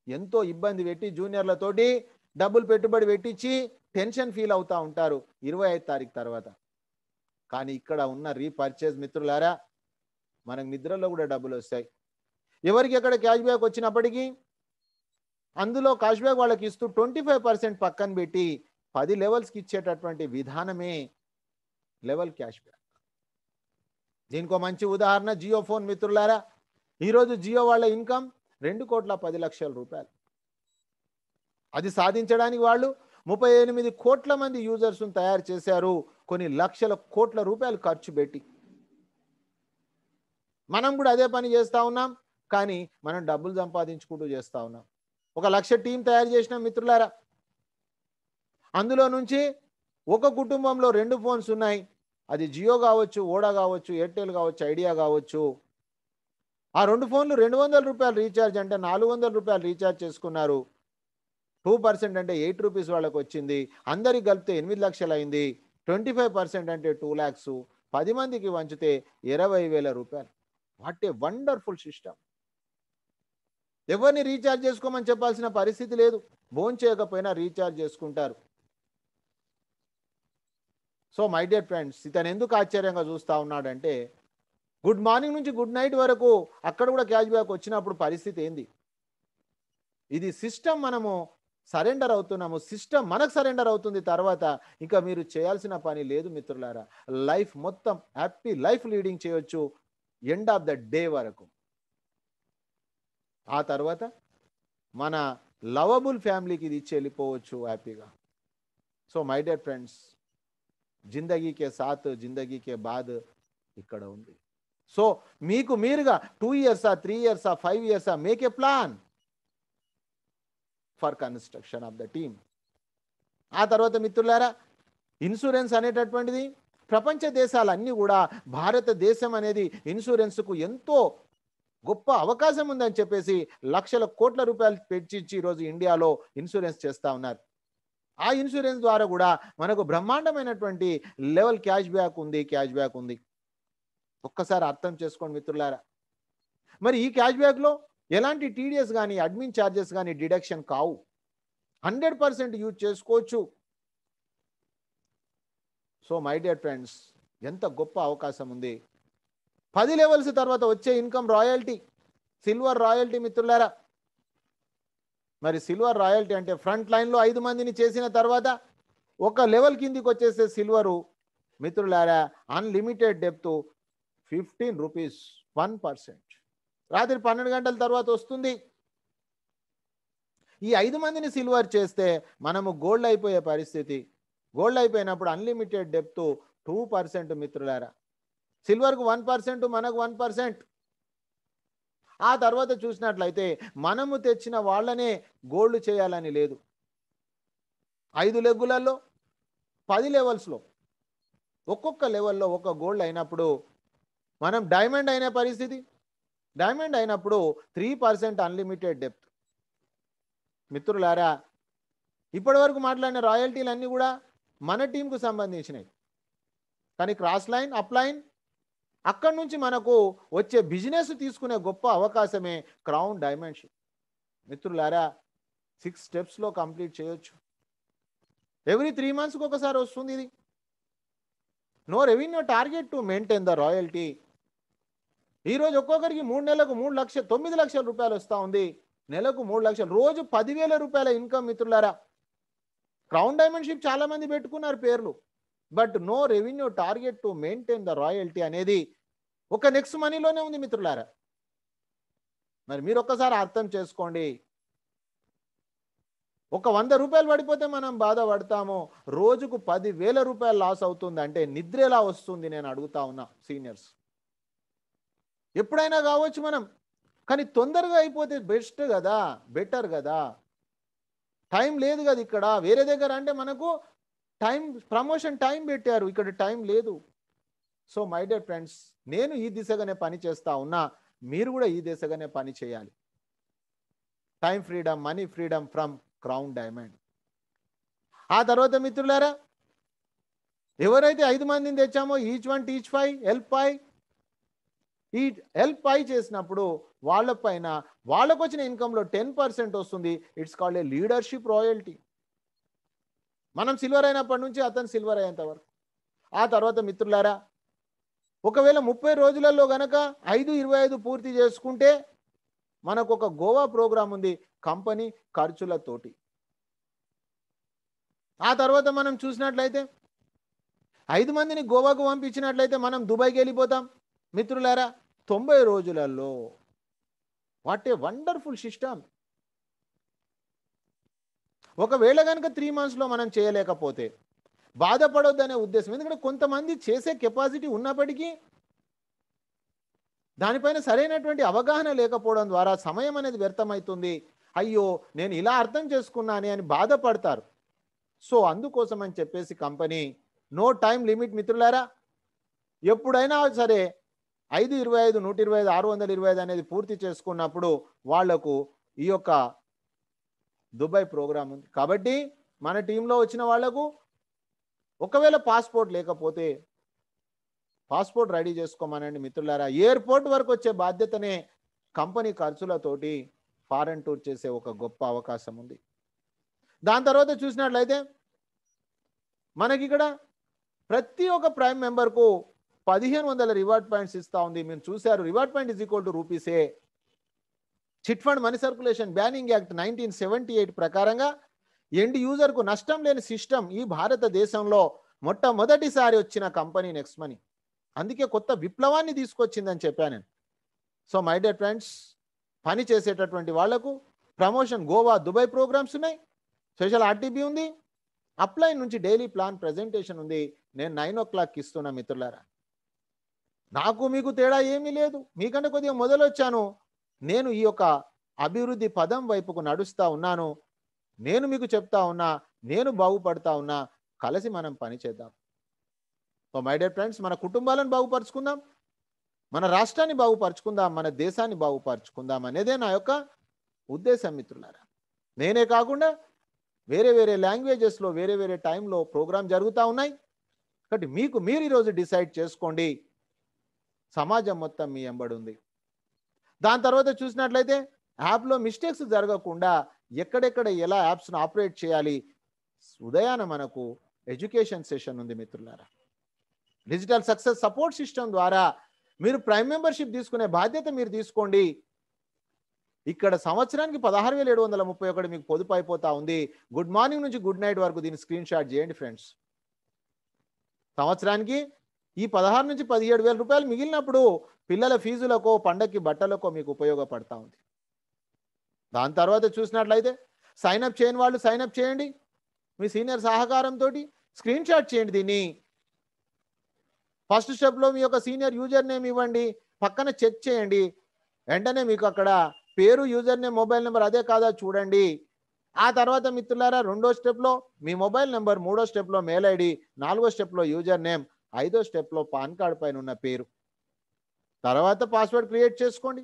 ఎంతో ఇబ్బంది పెట్టి జూనియర్లతోటి డబ్బులు పెట్టుబడి పెట్టించి టెన్షన్ ఫీల్ అవుతూ ఉంటారు 25 తారీఖు తర్వాత. కానీ ఇక్కడ ఉన్న రీపర్చేజ్ మిత్రులారా, మనకు నిద్రలో కూడా డబ్బులు వస్తాయి. ఎవరికి ఎక్కడ క్యాష్ బ్యాక్ వచ్చినప్పటికీ అందులో క్యాష్ బ్యాక్ వాళ్ళకి ఇస్తూ 25% పక్కన పెట్టి 10 లెవెల్స్కి ఇచ్చేటటువంటి విధానమే లెవెల్ క్యాష్ బ్యాక్. దీనికో మంచి ఉదాహరణ జియో ఫోన్ మిత్రులారా. ఈరోజు జియో వాళ్ళ ఇన్కమ్ 2,10,00,000 రూపాయలు. అది సాధించడానికి వాళ్ళు 38 కోట్ల మంది యూజర్స్ను తయారు చేశారు, కొన్ని లక్షల కోట్ల రూపాయలు ఖర్చు పెట్టి. మనం కూడా అదే పని చేస్తూ ఉన్నాం, కానీ మనం డబ్బులు సంపాదించుకుంటూ చేస్తూ ఉన్నాం. 1,00,000 టీం తయారు చేసిన మిత్రులారా. అందులో నుంచి ఒక కుటుంబంలో 2 ఫోన్స్ ఉన్నాయి. అది జియో కావచ్చు, ఓడా కావచ్చు, ఎయిర్టెల్ కావచ్చు, ఐడియా కావచ్చు. ఆ 2 ఫోన్లు 200 రూపాయలు రీఛార్జ్ అంటే 400 రూపాయలు రీఛార్జ్ చేసుకున్నారు. 2% అంటే 8 రూపీస్ వాళ్ళకి వచ్చింది. అందరికి కలిపితే 8 లక్షలు అయింది. 25% అంటే 2 lakhs. 10 మందికి వంచితే 20,000 రూపాయలు. What a wonderful system. ఎవరిని రీఛార్జ్ చేసుకోమని చెప్పాల్సిన పరిస్థితి లేదు. ఫోన్ చేయకపోయినా రీఛార్జ్ చేసుకుంటారు. సో మై డియర్ ఫ్రెండ్స్, ఇతను ఎందుకు ఆశ్చర్యంగా చూస్తూ ఉన్నాడంటే, గుడ్ మార్నింగ్ నుంచి గుడ్ నైట్ వరకు అక్కడ కూడా క్యాష్ బ్యాక్ వచ్చినప్పుడు పరిస్థితి ఏంది? ఇది సిస్టమ్ మనము సరెండర్ అవుతున్నాము, సిస్టమ్ మనకు సరెండర్ అవుతుంది. తర్వాత ఇంకా మీరు చేయాల్సిన పని లేదు మిత్రులారా. లైఫ్ మొత్తం హ్యాపీ లైఫ్ లీడింగ్ చేయొచ్చు ఎండ్ ఆఫ్ ద డే వరకు. ఆ తర్వాత మన లవబుల్ ఫ్యామిలీకి ఇది ఇచ్చి వెళ్ళిపోవచ్చు హ్యాపీగా. సో మై డియర్ ఫ్రెండ్స్, జిందగీకే సాత్ జిందగీకే బాద్ ఇక్కడ ఉంది. సో మీకు మీరుగా 2 ఇయర్సా 3 ఇయర్సా 5 ఇయర్సా make a plan for construction of the team. ఆ తర్వాత మిత్రులారా, ఇన్సూరెన్స్ అనేటటువంటిది ప్రపంచ దేశాలన్నీ కూడా భారతదేశం అనేది ఇన్సూరెన్స్కు ఎంతో గొప్ప అవకాశం ఉందని చెప్పేసి లక్షల కోట్ల రూపాయలు పెంచి ఈరోజు ఇండియాలో ఇన్సూరెన్స్ చేస్తూ ఉన్నారు. ఆ ఇన్సూరెన్స్ ద్వారా కూడా మనకు బ్రహ్మాండమైనటువంటి లెవెల్ క్యాష్ బ్యాక్ ఉంది. ఒక్కసారి అర్థం చేసుకోండి మిత్రులారా. మరి ఈ క్యాష్ బ్యాక్లో ఎలాంటి టీడీఎస్ కానీ అడ్మిన్ ఛార్జెస్ కానీ డిడక్షన్ కావు. 100% యూజ్ చేసుకోవచ్చు. సో మై డియర్ ఫ్రెండ్స్, ఎంత గొప్ప అవకాశం ఉంది. 10 లెవెల్స్ తర్వాత వచ్చే ఇన్కమ్ రాయల్టీ, సిల్వర్ రాయల్టీ మిత్రులారా. మరి సిల్వర్ రాయల్టీ అంటే ఫ్రంట్ లైన్లో 5 మందిని చేసిన తర్వాత ఒక లెవెల్ కిందికి వచ్చేసే సిల్వరు మిత్రులారా, అన్లిమిటెడ్ డెప్త్ 15 రూపీస్ 1%. రాత్రి 12 గంటల తర్వాత వస్తుంది. ఈ 5 మందిని సిల్వర్ చేస్తే మనము గోల్డ్ అయిపోయే పరిస్థితి. గోల్డ్ అయిపోయినప్పుడు అన్లిమిటెడ్ డెప్త్ 2% మిత్రులారా. సిల్వర్కు 1%, మనకు 1%. ఆ తర్వాత చూసినట్లయితే మనము తెచ్చిన వాళ్ళనే గోల్డ్ చేయాలని లేదు. 5 లెగ్గులలో 10 లెవెల్స్లో ఒక్కొక్క లెవెల్లో ఒక గోల్డ్ అయినప్పుడు మనం డైమండ్ అయిన పరిస్థితి. డైమండ్ అయినప్పుడు 3% అన్లిమిటెడ్ డెప్త్. మిత్రులారా, ఇప్పటి వరకు మాట్లాడిన రాయల్టీలన్నీ కూడా మన టీంకు సంబంధించినవి. కానీ క్రాస్ లైన్, అప్ లైన్, అక్కడి నుంచి మనకు వచ్చే బిజినెస్ తీసుకునే గొప్ప అవకాశమే క్రౌన్ డైమెన్షన్. మిత్రులారా, 6 స్టెప్స్లో కంప్లీట్ చేయొచ్చు. ఎవ్రీ 3 మంత్స్కి ఒకసారి వస్తుంది ఇది. No revenue target to maintain the royalty. ఈరోజు ఒక్కొక్కరికి 3 నెలలకు 9 లక్షల రూపాయలు వస్తూ ఉంది. నెలకు 3 లక్షలు, రోజు 10,000 రూపాయల ఇన్కమ్ మిత్రులారా. క్రౌన్ డైమెన్షిప్ చాలా మంది పెట్టుకున్నారు పేర్లు. But no revenue target to maintain the royalty అనేది ఒక నెక్స్ట్ మనీలోనే ఉంది మిత్రులారా. మరి మీరు ఒక్కసారి అర్థం చేసుకోండి. ఒక 100 రూపాయలు పడిపోతే మనం బాధపడతాము, రోజుకు 10,000 రూపాయలు లాస్ అవుతుంది అంటే నిద్ర ఎలా వస్తుంది నేను అడుగుతా ఉన్నా సీనియర్స్. ఎప్పుడైనా కావచ్చు మనం, కానీ తొందరగా అయిపోతే బెస్ట్ కదా, బెటర్ కదా. టైం లేదు కదా ఇక్కడ. వేరే దగ్గర అంటే మనకు టైం, ప్రమోషన్ టైం పెట్టారు, ఇక్కడ టైం లేదు. సో మై డియర్ ఫ్రెండ్స్, నేను ఈ దిశగానే పని చేస్తా ఉన్నా, మీరు కూడా ఈ దిశగానే పని చేయాలి. Time freedom, money freedom from crown diamond. ఆ తర్వాత మిత్రులారా, ఎవరైతే 5 మందిని తెచ్చామో ఈచ్ 1 టీచ్ 5 హెల్ప్ 5, ఈ హెల్ప్ 5 చేసినప్పుడు వాళ్ళపైన వాళ్ళకు వచ్చిన ఇన్కంలో 10% వస్తుంది. It's called a leadership royalty. మనం సిల్వర్ అయినప్పటి నుంచి అతను సిల్వర్ అయ్యేంత వరకు. ఆ తర్వాత మిత్రులారా, ఒకవేళ 30 రోజులలో గనక 5-25 పూర్తి చేసుకుంటే మనకు ఒక గోవా ప్రోగ్రామ్ ఉంది కంపెనీ ఖర్చులతోటి. ఆ తర్వాత మనం చూసినట్లయితే 5 మందిని గోవాకు పంపించినట్లయితే మనం దుబాయ్కి వెళ్ళిపోతాం మిత్రులారా 90 రోజులలో. What a wonderful system. ఒకవేళ కనుక 3 మంత్స్లో మనం చేయలేకపోతే బాధపడొద్దనే ఉద్దేశం. ఎందుకంటే కొంతమంది చేసే కెపాసిటీ ఉన్నప్పటికీ దానిపైన సరైనటువంటి అవగాహన లేకపోవడం ద్వారా సమయం అనేది వ్యర్థమవుతుంది. అయ్యో నేను ఇలా అర్థం చేసుకున్నానే అని బాధపడతారు. సో అందుకోసం అని చెప్పేసి కంపెనీ నో టైం లిమిట్ మిత్రులారా. ఎప్పుడైనా సరే 525, 125, 625 అనేది పూర్తి చేసుకున్నప్పుడు వాళ్లకు ఈ యొక్క దుబాయ్ ప్రోగ్రామ్ ఉంది. కాబట్టి మన టీంలో వచ్చిన వాళ్లకు ఒకవేళ పాస్పోర్ట్ లేకపోతే పాస్పోర్ట్ రెడీ చేసుకోమనండి మిత్రులారా. ఎయిర్పోర్ట్ వరకు వచ్చే బాధ్యతనే కంపెనీ ఖర్చులతోటి ఫారెన్ టూర్ చేసే ఒక గొప్ప అవకాశం ఉంది. దాని తర్వాత చూసినట్లయితే మనకి ఇక్కడ ప్రతి ఒక్క ప్రైమ్ మెంబర్కు 1500 రివార్డ్ పాయింట్స్ ఇస్తా ఉంది. మీరు చూశారు, reward point is equal to రూపీసే. Chit fund money circulation banning act 1978 ప్రకారంగా ఎండ్ యూజర్కు నష్టం లేని సిస్టమ్ ఈ భారతదేశంలో మొట్టమొదటిసారి వచ్చిన కంపెనీ నెక్స్ట్ మనీ. అందుకే కొత్త విప్లవాన్ని తీసుకొచ్చిందని చెప్పాను నేను. సో మై డియర్ ఫ్రెండ్స్, పని చేసేటటువంటి వాళ్లకు ప్రమోషన్ గోవా దుబాయ్ ప్రోగ్రామ్స్ ఉన్నాయి, స్పెషల్ ఆర్టీబీ ఉంది, అప్లై నుంచి డైలీ ప్లాన్ ప్రజెంటేషన్ ఉంది. నేను 9 o'clock ఇస్తున్నా మిత్రులారా. నాకు మీకు తేడా ఏమీ లేదు, మీకంటే కొద్దిగా మొదలొచ్చాను. నేను ఈ యొక్క అభివృద్ధి పదం వైపుకు నడుస్తా ఉన్నాను. నేను మీకు చెప్తా ఉన్నా, నేను బాగుపడతా ఉన్నా. కలిసి మనం పని చేద్దాం. సో మై డియర్ ఫ్రెండ్స్, మన కుటుంబాలను బాగుపరుచుకుందాం, మన రాష్ట్రాన్ని బాగుపరుచుకుందాం, మన దేశాన్ని బాగుపరుచుకుందాం అనేదే నా యొక్క ఉద్దేశం మిత్రులారా. నేనే కాకుండా వేరే వేరే లాంగ్వేజెస్లో వేరే వేరే టైంలో ప్రోగ్రామ్ జరుగుతూ ఉన్నాయి. కాబట్టి మీకు మీరు ఈరోజు డిసైడ్ చేసుకోండి. సమాజం మొత్తం మీ ఎంబడి ఉంది. దాని తర్వాత చూసినట్లయితే యాప్లో మిస్టేక్స్ జరగకుండా ఎక్కడెక్కడ ఎలా యాప్స్ను ఆపరేట్ చేయాలి, ఉదయాన మనకు ఎడ్యుకేషన్ సెషన్ ఉంది మిత్రులారా. డిజిటల్ సక్సెస్ సపోర్ట్ సిస్టమ్ ద్వారా మీరు ప్రైమ్ మెంబర్షిప్ తీసుకునే బాధ్యత మీరు తీసుకోండి. ఇక్కడ సంవత్సరానికి 16,731 మీకు పొదుపు అయిపోతా ఉంది. గుడ్ మార్నింగ్ నుంచి గుడ్ నైట్ వరకు దీన్ని స్క్రీన్ షాట్ చేయండి ఫ్రెండ్స్. సంవత్సరానికి ఈ 16 నుంచి 17,000 రూపాయలు మిగిలినప్పుడు పిల్లల ఫీజులకో పండక్కి బట్టలకో మీకు ఉపయోగపడతా ఉంది. దాని తర్వాత చూసినట్లయితే సైన్అప్ చేయని వాళ్ళు సైన్అప్ చేయండి. మీ సీనియర్ సహకారంతో స్క్రీన్ షాట్ చేయండి. దీన్ని ఫస్ట్ స్టెప్లో మీ యొక్క సీనియర్ యూజర్ నేమ్ ఇవ్వండి, పక్కన చెక్ చేయండి. వెంటనే మీకు అక్కడ పేరు, యూజర్ నేమ్, మొబైల్ నెంబర్ అదే కాదా చూడండి. ఆ తర్వాత మిత్రులారా రెండో స్టెప్లో మీ మొబైల్ నెంబర్, మూడో స్టెప్లో మెయిల్ ఐడి, నాలుగో స్టెప్లో యూజర్ నేమ్, ఐదో స్టెప్లో పాన్ కార్డ్ పైన ఉన్న పేరు. తర్వాత పాస్వర్డ్ క్రియేట్ చేసుకోండి.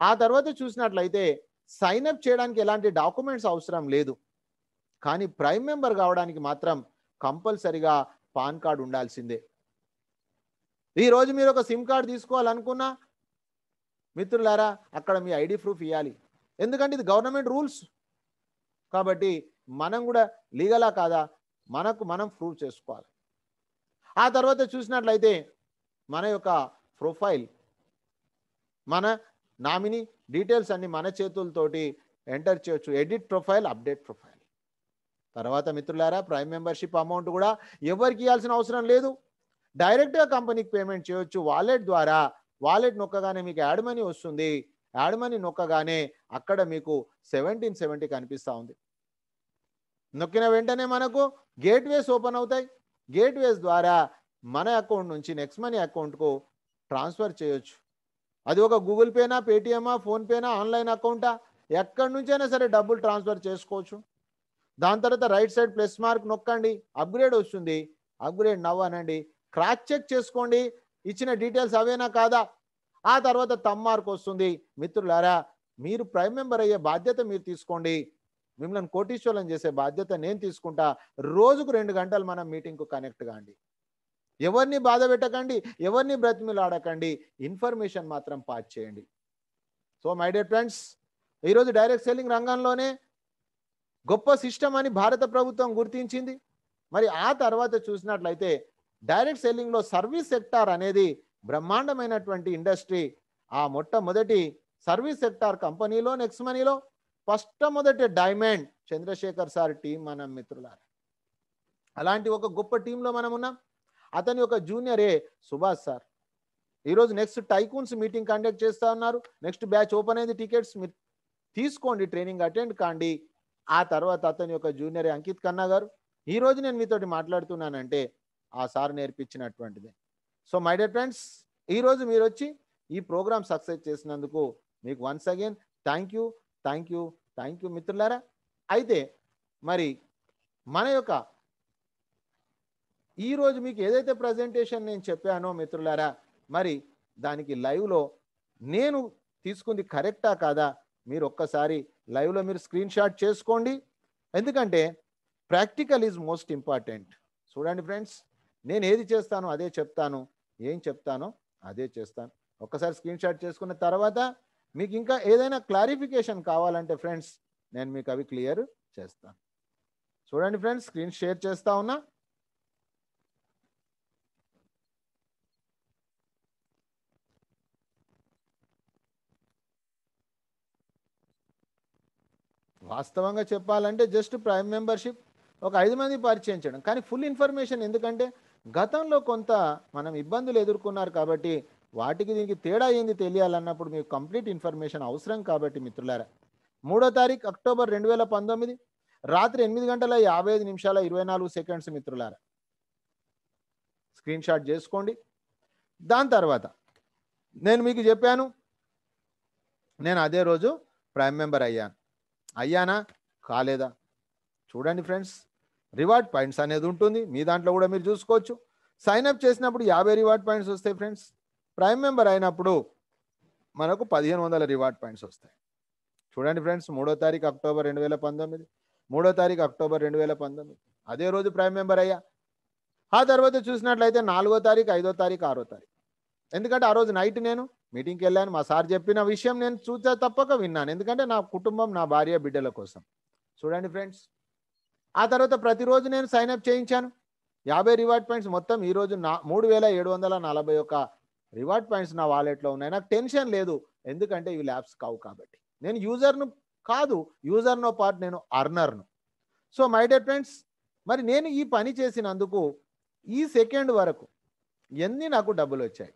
ఆ తర్వాత చూసినట్లయితే సైన్అప్ చేయడానికి ఎలాంటి డాక్యుమెంట్స్ అవసరం లేదు, కానీ ప్రైమ్ మెంబర్ కావడానికి మాత్రం కంపల్సరిగా పాన్ కార్డ్ ఉండాల్సిందే. ఈరోజు మీరు ఒక సిమ్ కార్డ్ తీసుకోవాలనుకున్నా మిత్రులారా అక్కడ మీ ఐడి ప్రూఫ్ ఇవ్వాలి. ఎందుకంటే ఇది గవర్నమెంట్ రూల్స్ కాబట్టి మనం కూడా లీగలా కాదా మనకు మనం ప్రూవ్ చేసుకోవాలి. ఆ తర్వాత చూసినట్లయితే మన యొక్క ప్రొఫైల్, మన నామినీ డీటెయిల్స్ అన్ని మన చేతులతోటి ఎంటర్ చేయొచ్చు. Edit profile, update profile. తర్వాత మిత్రులారా ప్రైమ్ మెంబర్షిప్ అమౌంట్ కూడా ఎవరికి ఇవ్వాల్సిన అవసరం లేదు, డైరెక్ట్గా కంపెనీకి పేమెంట్ చేయొచ్చు వాలెట్ ద్వారా. వాలెట్ నొక్కగానే మీకు యాడ్ మనీ వస్తుంది. యాడ్ మనీ నొక్కగానే అక్కడ మీకు 1770 కనిపిస్తూ ఉంది. నొక్కిన వెంటనే మనకు గేట్వేస్ ఓపెన్ అవుతాయి. గేట్వేస్ ద్వారా మన అకౌంట్ నుంచి నెక్స్ట్ మనీ అకౌంట్కు ట్రాన్స్ఫర్ చేయొచ్చు. అది ఒక గూగుల్ పేనా, పేటిఎమా, ఫోన్పేనా, ఆన్లైన్ అకౌంటా, ఎక్కడి నుంచైనా సరే డబ్బులు ట్రాన్స్ఫర్ చేసుకోవచ్చు. దాని తర్వాత రైట్ సైడ్ ప్లస్ మార్క్ నొక్కండి, అప్గ్రేడ్ వస్తుంది. అప్గ్రేడ్ నవ్ అనండి, క్రాస్ చెక్ చేసుకోండి ఇచ్చిన డీటెయిల్స్ అవేనా కాదా. ఆ తర్వాత తమ్ మార్క్ వస్తుంది. మిత్రులారా మీరు ప్రైమ్ మెంబర్ అయ్యే బాధ్యత మీరు తీసుకోండి. మిమ్మల్ని కోటీశ్వరం చేసే బాధ్యత నేను తీసుకుంటా. రోజుకు 2 గంటలు మనం మీటింగ్కు కనెక్ట్ కాండి. ఎవరిని బాధ పెట్టకండి, ఎవరిని బ్రతిమిలాడకండి, ఇన్ఫర్మేషన్ మాత్రం పాస్ చేయండి. సో మై డియర్ ఫ్రెండ్స్, ఈరోజు డైరెక్ట్ సెల్లింగ్ రంగంలోనే గొప్ప సిస్టమ్ అని భారత ప్రభుత్వం గుర్తించింది. మరి ఆ తర్వాత చూసినట్లయితే డైరెక్ట్ సెల్లింగ్లో సర్వీస్ సెక్టార్ అనేది బ్రహ్మాండమైనటువంటి ఇండస్ట్రీ. ఆ మొట్టమొదటి సర్వీస్ సెక్టార్ కంపెనీలో నెక్స్ట్ మనీలో మొదటి డైమండ్ చంద్రశేఖర్ సార్ టీం మనం మిత్రులారా. అలాంటి ఒక గొప్ప టీంలో మనం ఉన్నాం. అతని ఒక జూనియరే సుభాష్ సార్. ఈరోజు నెక్స్ట్ టైకూన్స్ మీటింగ్ కండక్ట్ చేస్తూ ఉన్నారు. నెక్స్ట్ బ్యాచ్ ఓపెన్ అయింది. టికెట్స్ మీరు తీసుకోండి, ట్రైనింగ్ అటెండ్ కాండి. ఆ తర్వాత అతని యొక్క జూనియరే అంకిత్ కన్నా గారు. ఈరోజు నేను మీతోటి మాట్లాడుతున్నానంటే ఆ సార్ నేర్పించినటువంటిదే. సో మై డియర్ ఫ్రెండ్స్, ఈరోజు మీరు వచ్చి ఈ ప్రోగ్రామ్ సక్సెస్ చేసినందుకు మీకు once again thank you, thank you, thank you మిత్రులారా. అయితే మరి మన యొక్క ఈరోజు మీకు ఏదైతే ప్రజెంటేషన్ నేను చెప్పానో మిత్రులారా, మరి దానికి లైవ్లో నేను తీసుకుంది కరెక్టా కాదా మీరు ఒక్కసారి లైవ్లో మీరు స్క్రీన్ షాట్ చేసుకోండి. ఎందుకంటే ప్రాక్టికల్ ఈజ్ మోస్ట్ ఇంపార్టెంట్. చూడండి ఫ్రెండ్స్, నేను ఏది చేస్తానో అదే చెప్తాను, ఏం చెప్తానో అదే చేస్తాను. ఒక్కసారి స్క్రీన్ షాట్ చేసుకున్న తర్వాత మీకు ఇంకా ఏదైనా క్లారిఫికేషన్ కావాలంటే ఫ్రెండ్స్ నేను మీకు అవి క్లియర్ చేస్తాను. చూడండి ఫ్రెండ్స్, స్క్రీన్ షేర్ చేస్తా ఉన్నా. వాస్తవంగా చెప్పాలంటే జస్ట్ ప్రైమ్ మెంబర్షిప్ ఒక 5 మంది పరిచయం చేయడం, కానీ ఫుల్ ఇన్ఫర్మేషన్, ఎందుకంటే గతంలో కొంత మనం ఇబ్బందులు ఎదుర్కొన్నారు కాబట్టి వాటికి దీనికి తేడా ఏంది తెలియాలన్నప్పుడు మీకు కంప్లీట్ ఇన్ఫర్మేషన్ అవసరం కాబట్టి మిత్రులారా, 3వ తారీఖు అక్టోబర్ 2019 రాత్రి 8 గంటల 55 నిమిషాల 24 సెకండ్స్ మిత్రులారా, స్క్రీన్ షాట్ చేసుకోండి. దాని తర్వాత నేను మీకు చెప్పాను, నేను అదే రోజు ప్రైమ్ మెంబర్ అయ్యానా కాలేదా చూడండి ఫ్రెండ్స్. రివార్డ్ పాయింట్స్ అనేది ఉంటుంది, మీ దాంట్లో కూడా మీరు చూసుకోవచ్చు. సైన్అప్ చేసినప్పుడు 50 రివార్డ్ పాయింట్స్ వస్తాయి ఫ్రెండ్స్. ప్రైమ్ మెంబర్ అయినప్పుడు మనకు 1500 రివార్డ్ పాయింట్స్ వస్తాయి. చూడండి ఫ్రెండ్స్, 3వ తారీఖు అక్టోబర్ 2019, 3వ తారీఖు అక్టోబర్ 2019 అదే రోజు ప్రైమ్ మెంబర్ అయ్యా. ఆ తర్వాత చూసినట్లయితే 4వ తారీఖు, 5వ తారీఖు, 6వ తారీఖు, ఎందుకంటే ఆ రోజు నైట్ నేను మీటింగ్కి వెళ్ళాను. మా సార్ చెప్పిన విషయం నేను చూసా తప్పక విన్నాను, ఎందుకంటే నా కుటుంబం, నా భార్య, బిడ్డల కోసం. చూడండి ఫ్రెండ్స్, ఆ తర్వాత ప్రతిరోజు నేను సైన్అప్ చేయించాను. 50 రివార్డ్ పాయింట్స్, మొత్తం ఈరోజు 3741 రివార్డ్ పాయింట్స్ నా వాలెట్లో ఉన్నాయి. నాకు టెన్షన్ లేదు, ఎందుకంటే ఇవి ల్యాబ్స్ కావు కాబట్టి. నేను యూజర్ను కాదు, యూజర్నో పాటు నేను అర్నర్ను. సో మై డియర్ ఫ్రెండ్స్, మరి నేను ఈ పని చేసినందుకు ఈ సెకండ్ వరకు ఎన్ని నాకు డబ్బులు వచ్చాయి,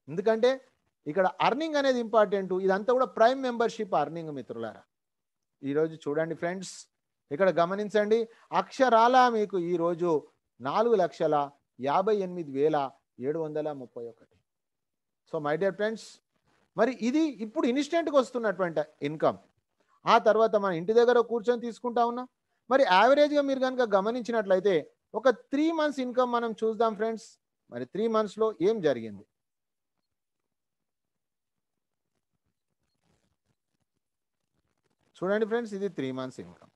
ఎందుకంటే ఇక్కడ అర్నింగ్ అనేది ఇంపార్టెంట్. ఇదంతా కూడా ప్రైమ్ మెంబర్షిప్ అర్నింగ్ మిత్రులారా. ఈరోజు చూడండి ఫ్రెండ్స్, ఇక్కడ గమనించండి, అక్షరాల మీకు ఈరోజు 4,58,731. సో మై డియర్ ఫ్రెండ్స్, మరి ఇది ఇప్పుడు ఇన్స్టెంట్గా వస్తున్నటువంటి ఇన్కమ్. ఆ తర్వాత మన ఇంటి దగ్గర కూర్చొని తీసుకుంటా ఉన్నాం. మరి యావరేజ్గా మీరు కనుక గమనించినట్లయితే ఒక 3 మంత్స్ ఇన్కమ్ మనం చూద్దాం ఫ్రెండ్స్. మరి 3 మంత్స్లో ఏం జరిగింది చూడండి ఫ్రెండ్స్, ఇది 3 మంత్స్ ఇన్కమ్.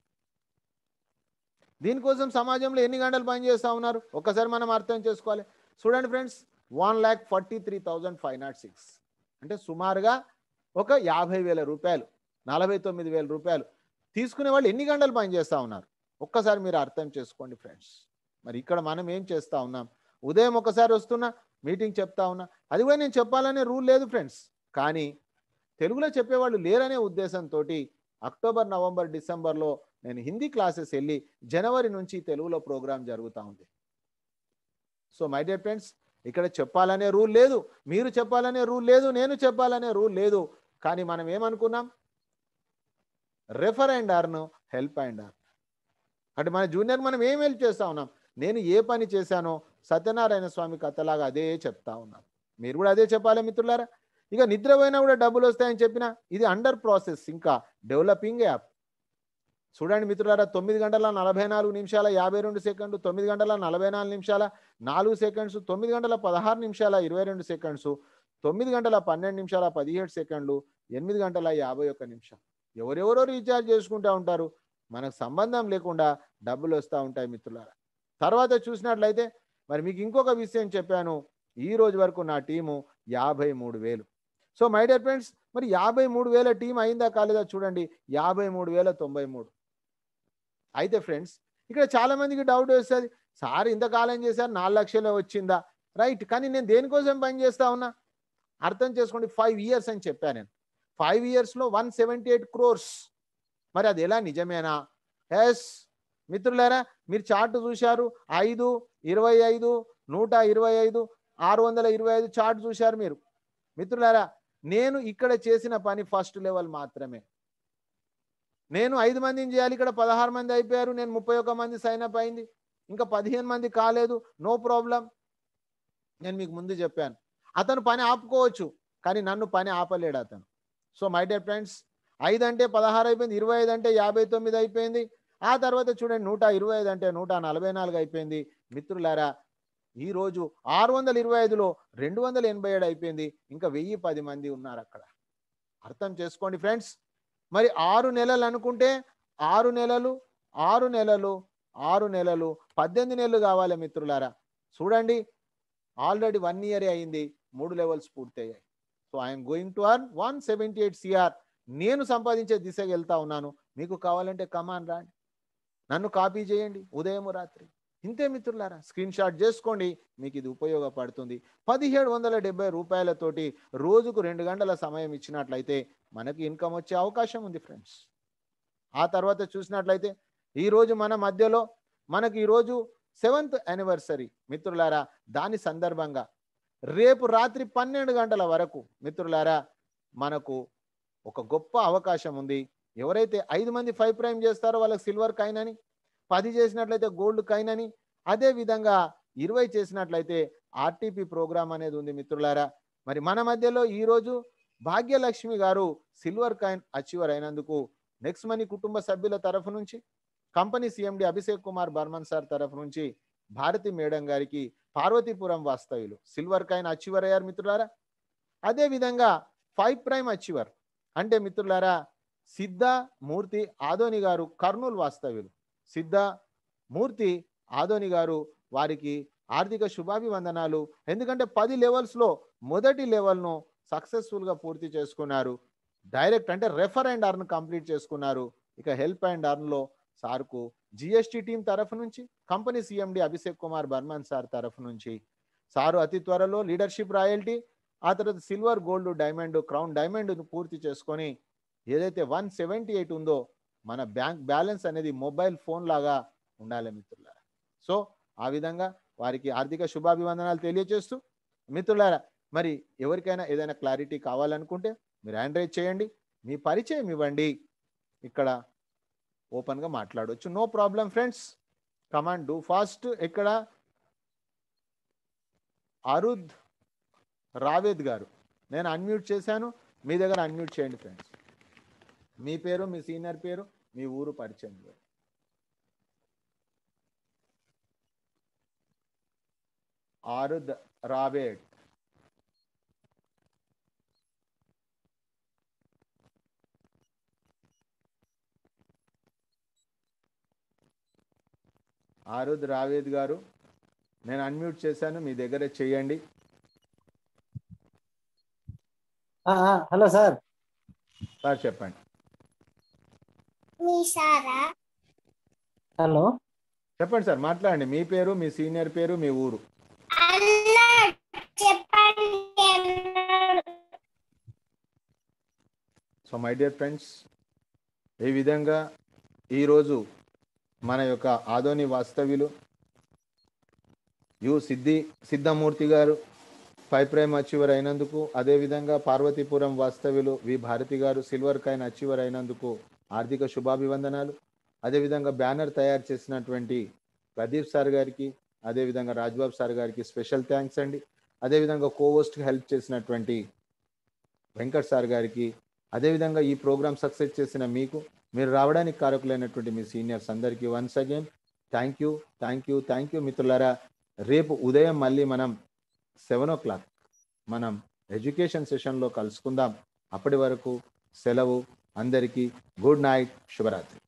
దీనికోసం సమాజంలో ఎన్ని గంటలు పనిచేస్తూ ఉన్నారు ఒక్కసారి మనం అర్థం చేసుకోవాలి. చూడండి ఫ్రెండ్స్, 1,43,506 అంటే సుమారుగా ఒక 50,000 రూపాయలు, 49,000 రూపాయలు తీసుకునే వాళ్ళు ఎన్ని గంటలు పనిచేస్తూ ఉన్నారు ఒక్కసారి మీరు అర్థం చేసుకోండి ఫ్రెండ్స్. మరి ఇక్కడ మనం ఏం చేస్తూ ఉన్నాం, ఉదయం ఒకసారి వస్తున్నా మీటింగ్ చెప్తా ఉన్నా, అది కూడా నేను చెప్పాలనే రూల్ లేదు ఫ్రెండ్స్, కానీ తెలుగులో చెప్పేవాళ్ళు లేరనే ఉద్దేశంతో అక్టోబర్, నవంబర్, డిసెంబర్లో నేను హిందీ క్లాసెస్ వెళ్ళి జనవరి నుంచి తెలుగులో ప్రోగ్రాం జరుగుతూ ఉంది. సో మై డియర్ ఫ్రెండ్స్, ఇక్కడ చెప్పాలనే రూల్ లేదు, మీరు చెప్పాలనే రూల్ లేదు, నేను చెప్పాలనే రూల్ లేదు, కానీ మనం ఏమనుకున్నాం, refer and earn, help and earn. అంటే మన జూనియర్ మనం ఏం హెల్ప్ చేస్తూ ఉన్నాం, నేను ఏ పని చేశానో సత్యనారాయణ స్వామి కథలాగా అదే చెప్తా ఉన్నాం, మీరు కూడా అదే చెప్పాలి మిత్రులారా. ఇక నిద్రపోయినా కూడా డబ్బులు వస్తాయని చెప్పిన ఇది అండర్ ప్రాసెస్, ఇంకా డెవలపింగ్ యాప్. చూడండి మిత్రులారా, 9 గంటల 44 నిమిషాల 52 సెకండ్లు, 9 గంటల 44 నిమిషాల 4 సెకండ్స్, 9 గంటల 16 నిమిషాల 22 సెకండ్స్, 9 గంటల 12 నిమిషాల 17 సెకండ్లు, 8 గంటల 51 నిమిషాలు. ఎవరెవరో రీఛార్జ్ చేసుకుంటూ ఉంటారు, మనకు సంబంధం లేకుండా డబ్బులు వస్తూ ఉంటాయి మిత్రులారా. తర్వాత చూసినట్లయితే మరి మీకు ఇంకొక విషయం చెప్పాను, ఈ రోజు వరకు నా team 53,000. So my dear friends, మరి 53,000 టీం అయిందా కాలేదా చూడండి, 53,093. అయితే ఫ్రెండ్స్, ఇక్కడ చాలా మందికి డౌట్ వస్తుంది, సార్ ఇంతకాలం చేశారు 4 లక్షలే వచ్చిందా, రైట్, కానీ నేను దేనికోసం పని చేస్తా ఉన్నా అర్థం చేసుకోండి. 5 years అని చెప్పాను నేను, 5 yearsలో 178 crores. మరి అది ఎలా నిజమేనా? ఎస్ మిత్రులారా, మీరు చార్ట్ చూశారు, 5, 25, 125, 625 చార్ట్ చూశారు మీరు మిత్రులారా. నేను ఇక్కడ చేసిన పని ఫస్ట్ లెవెల్ మాత్రమే. నేను 5 మందిని చేయాలి, ఇక్కడ 16 మంది అయిపోయారు, నేను 31 మంది సైన్ అప్ అయింది, ఇంకా 15 మంది కాలేదు, నో ప్రాబ్లం. నేను మీకు ముందు చెప్పాను, అతను పని ఆపుకోవచ్చు, కానీ నన్ను పని ఆపలేడు అతను. సో మై డియర్ ఫ్రెండ్స్, 5 అంటే 16 అయిపోయింది, 25 అంటే 59 అయిపోయింది, ఆ తర్వాత చూడండి 125 అంటే 144 అయిపోయింది మిత్రులారా. ఈరోజు 625లో 287 అయిపోయింది, ఇంకా 1010 మంది ఉన్నారు అక్కడ. అర్థం చేసుకోండి ఫ్రెండ్స్. మరి 6 నెలలు అనుకుంటే 6 నెలలు 6 నెలలు 6 నెలలు 18 నెలలు కావాలి మిత్రులారా. చూడండి, ఆల్రెడీ 1 year అయింది, 3 లెవెల్స్ పూర్తయ్యాయి. So I'm going to earn 178 CR. నేను సంపాదించే దిశగా వెళ్తా ఉన్నాను. మీకు కావాలంటే కమాన్ రండి, నన్ను కాపీ చేయండి ఉదయం రాత్రి. ఇంతే మిత్రులారా, స్క్రీన్ షాట్ చేసుకోండి, మీకు ఇది ఉపయోగపడుతుంది. 1,770 రూపాయలతోటి రోజుకు 2 గంటల సమయం ఇచ్చినట్లయితే మనకి ఇన్కమ్ వచ్చే అవకాశం ఉంది ఫ్రెండ్స్. ఆ తర్వాత చూసినట్లయితే ఈరోజు మన మధ్యలో మనకి ఈరోజు 7th యానివర్సరీ మిత్రులారా. దాని సందర్భంగా రేపు రాత్రి 12 గంటల వరకు మిత్రులారా మనకు ఒక గొప్ప అవకాశం ఉంది. ఎవరైతే 5 మంది 5 ప్రైమ్ చేస్తారో వాళ్ళకి సిల్వర్ కాయిన్ అని, 10 చేసినట్లయితే గోల్డ్ కాయిన్ అని, అదే విధంగా 20 చేసినట్లయితే ఆర్టీపీ ప్రోగ్రామ్ అనేది ఉంది మిత్రులారా. మరి మన మధ్యలో ఈరోజు భాగ్యలక్ష్మి గారు సిల్వర్ కాయిన్ అచీవర్ అయినందుకు నెక్స్ట్ మనీ కుటుంబ సభ్యుల తరఫు నుంచి, company CMD Abhishek Kumar Barman sir తరఫు నుంచి భారతి మేడం గారికి పార్వతీపురం వాస్తవ్యులు సిల్వర్ కాయిన్ అచీవర్ అయ్యారు మిత్రులారా. అదే విధంగా 5 ప్రైమ్ అచీవర్ అంటే మిత్రులారా సిద్ధ మూర్తి ఆదోని గారు కర్నూలు వాస్తవ్యులు. సిద్ధ మూర్తి ఆదోని గారు వారికి ఆర్థిక శుభాభివందనాలు. ఎందుకంటే 10 లెవెల్స్లో మొదటి లెవెల్ను సక్సెస్ఫుల్గా పూర్తి చేసుకున్నారు. డైరెక్ట్ అంటే రెఫర్ అండ్ అర్న్ కంప్లీట్ చేసుకున్నారు. ఇక హెల్ప్ అండ్ అర్న్లో సార్కు జిఎస్టి టీం తరఫు నుంచి, company CMD Abhishek Kumar Barman sir తరఫు నుంచి సారు అతి త్వరలో లీడర్షిప్ రాయల్టీ, ఆ తర్వాత silver gold diamond crown diamond పూర్తి చేసుకొని ఏదైతే 178 ఉందో మన బ్యాంక్ బ్యాలెన్స్ అనేది మొబైల్ ఫోన్ లాగా ఉండాలి మిత్రులారా. సో ఆ విధంగా వారికి ఆర్థిక శుభాభివందనాలు తెలియజేస్తూ మిత్రులారా, మరి ఎవరికైనా ఏదైనా క్లారిటీ కావాలనుకుంటే మీరు హ్యాండ్ రైజ్ చేయండి, మీ పరిచయం ఇవ్వండి, ఇక్కడ ఓపెన్గా మాట్లాడవచ్చు. No problem friends, command do fast. ఇక్కడ అరుద్ రావేద్ గారు నేను అన్మ్యూట్ చేశాను, మీ దగ్గర అన్మ్యూట్ చేయండి ఫ్రెండ్స్. మీ పేరు, మీ సీనియర్ పేరు, మీ ఊరు పరిచయం. ఆరుద్ రావేడ్. ఆరుద్ రావేద్ గారు నేను అన్మ్యూట్ చేశాను, మీ దగ్గర చేయండి. Hello sir. సార్ చెప్పండి. హలో చెప్పండి సార్, మాట్లాడండి. మీ పేరు, మీ సీనియర్ పేరు, మీ ఊరు. సో మై డియర్ ఫ్రెండ్స్, ఈ విధంగా ఈరోజు మన యొక్క ఆదోని వాస్తవ్యులు యు సిద్ధమూర్తి గారు 5 ప్రైమ్ అచీవర్ అయినందుకు, అదేవిధంగా పార్వతీపురం వాస్తవ్యులు వి భారతి గారు సిల్వర్ కాయిన్ అచీవర్ అయినందుకు ఆర్థిక శుభాభివందనాలు. అదేవిధంగా బ్యానర్ తయారు చేసినటువంటి ప్రదీప్ సార్ గారికి, అదేవిధంగా రాజ్బాబు సార్ గారికి స్పెషల్ థ్యాంక్స్ అండి. అదేవిధంగా కోవోస్ట్కి హెల్ప్ చేసినటువంటి వెంకట్ సార్ గారికి, అదేవిధంగా ఈ ప్రోగ్రామ్ సక్సెస్ చేసిన మీకు, మీరు రావడానికి కారకులైనటువంటి మీ సీనియర్స్ అందరికీ once again thank you, thank you, thank you మిత్రులారా. రేపు ఉదయం మళ్ళీ మనం 7 o'clock మనం ఎడ్యుకేషన్ సెషన్లో కలుసుకుందాం. అప్పటి వరకు సెలవు. అందరికీ గుడ్ నైట్, శుభరాత్రి.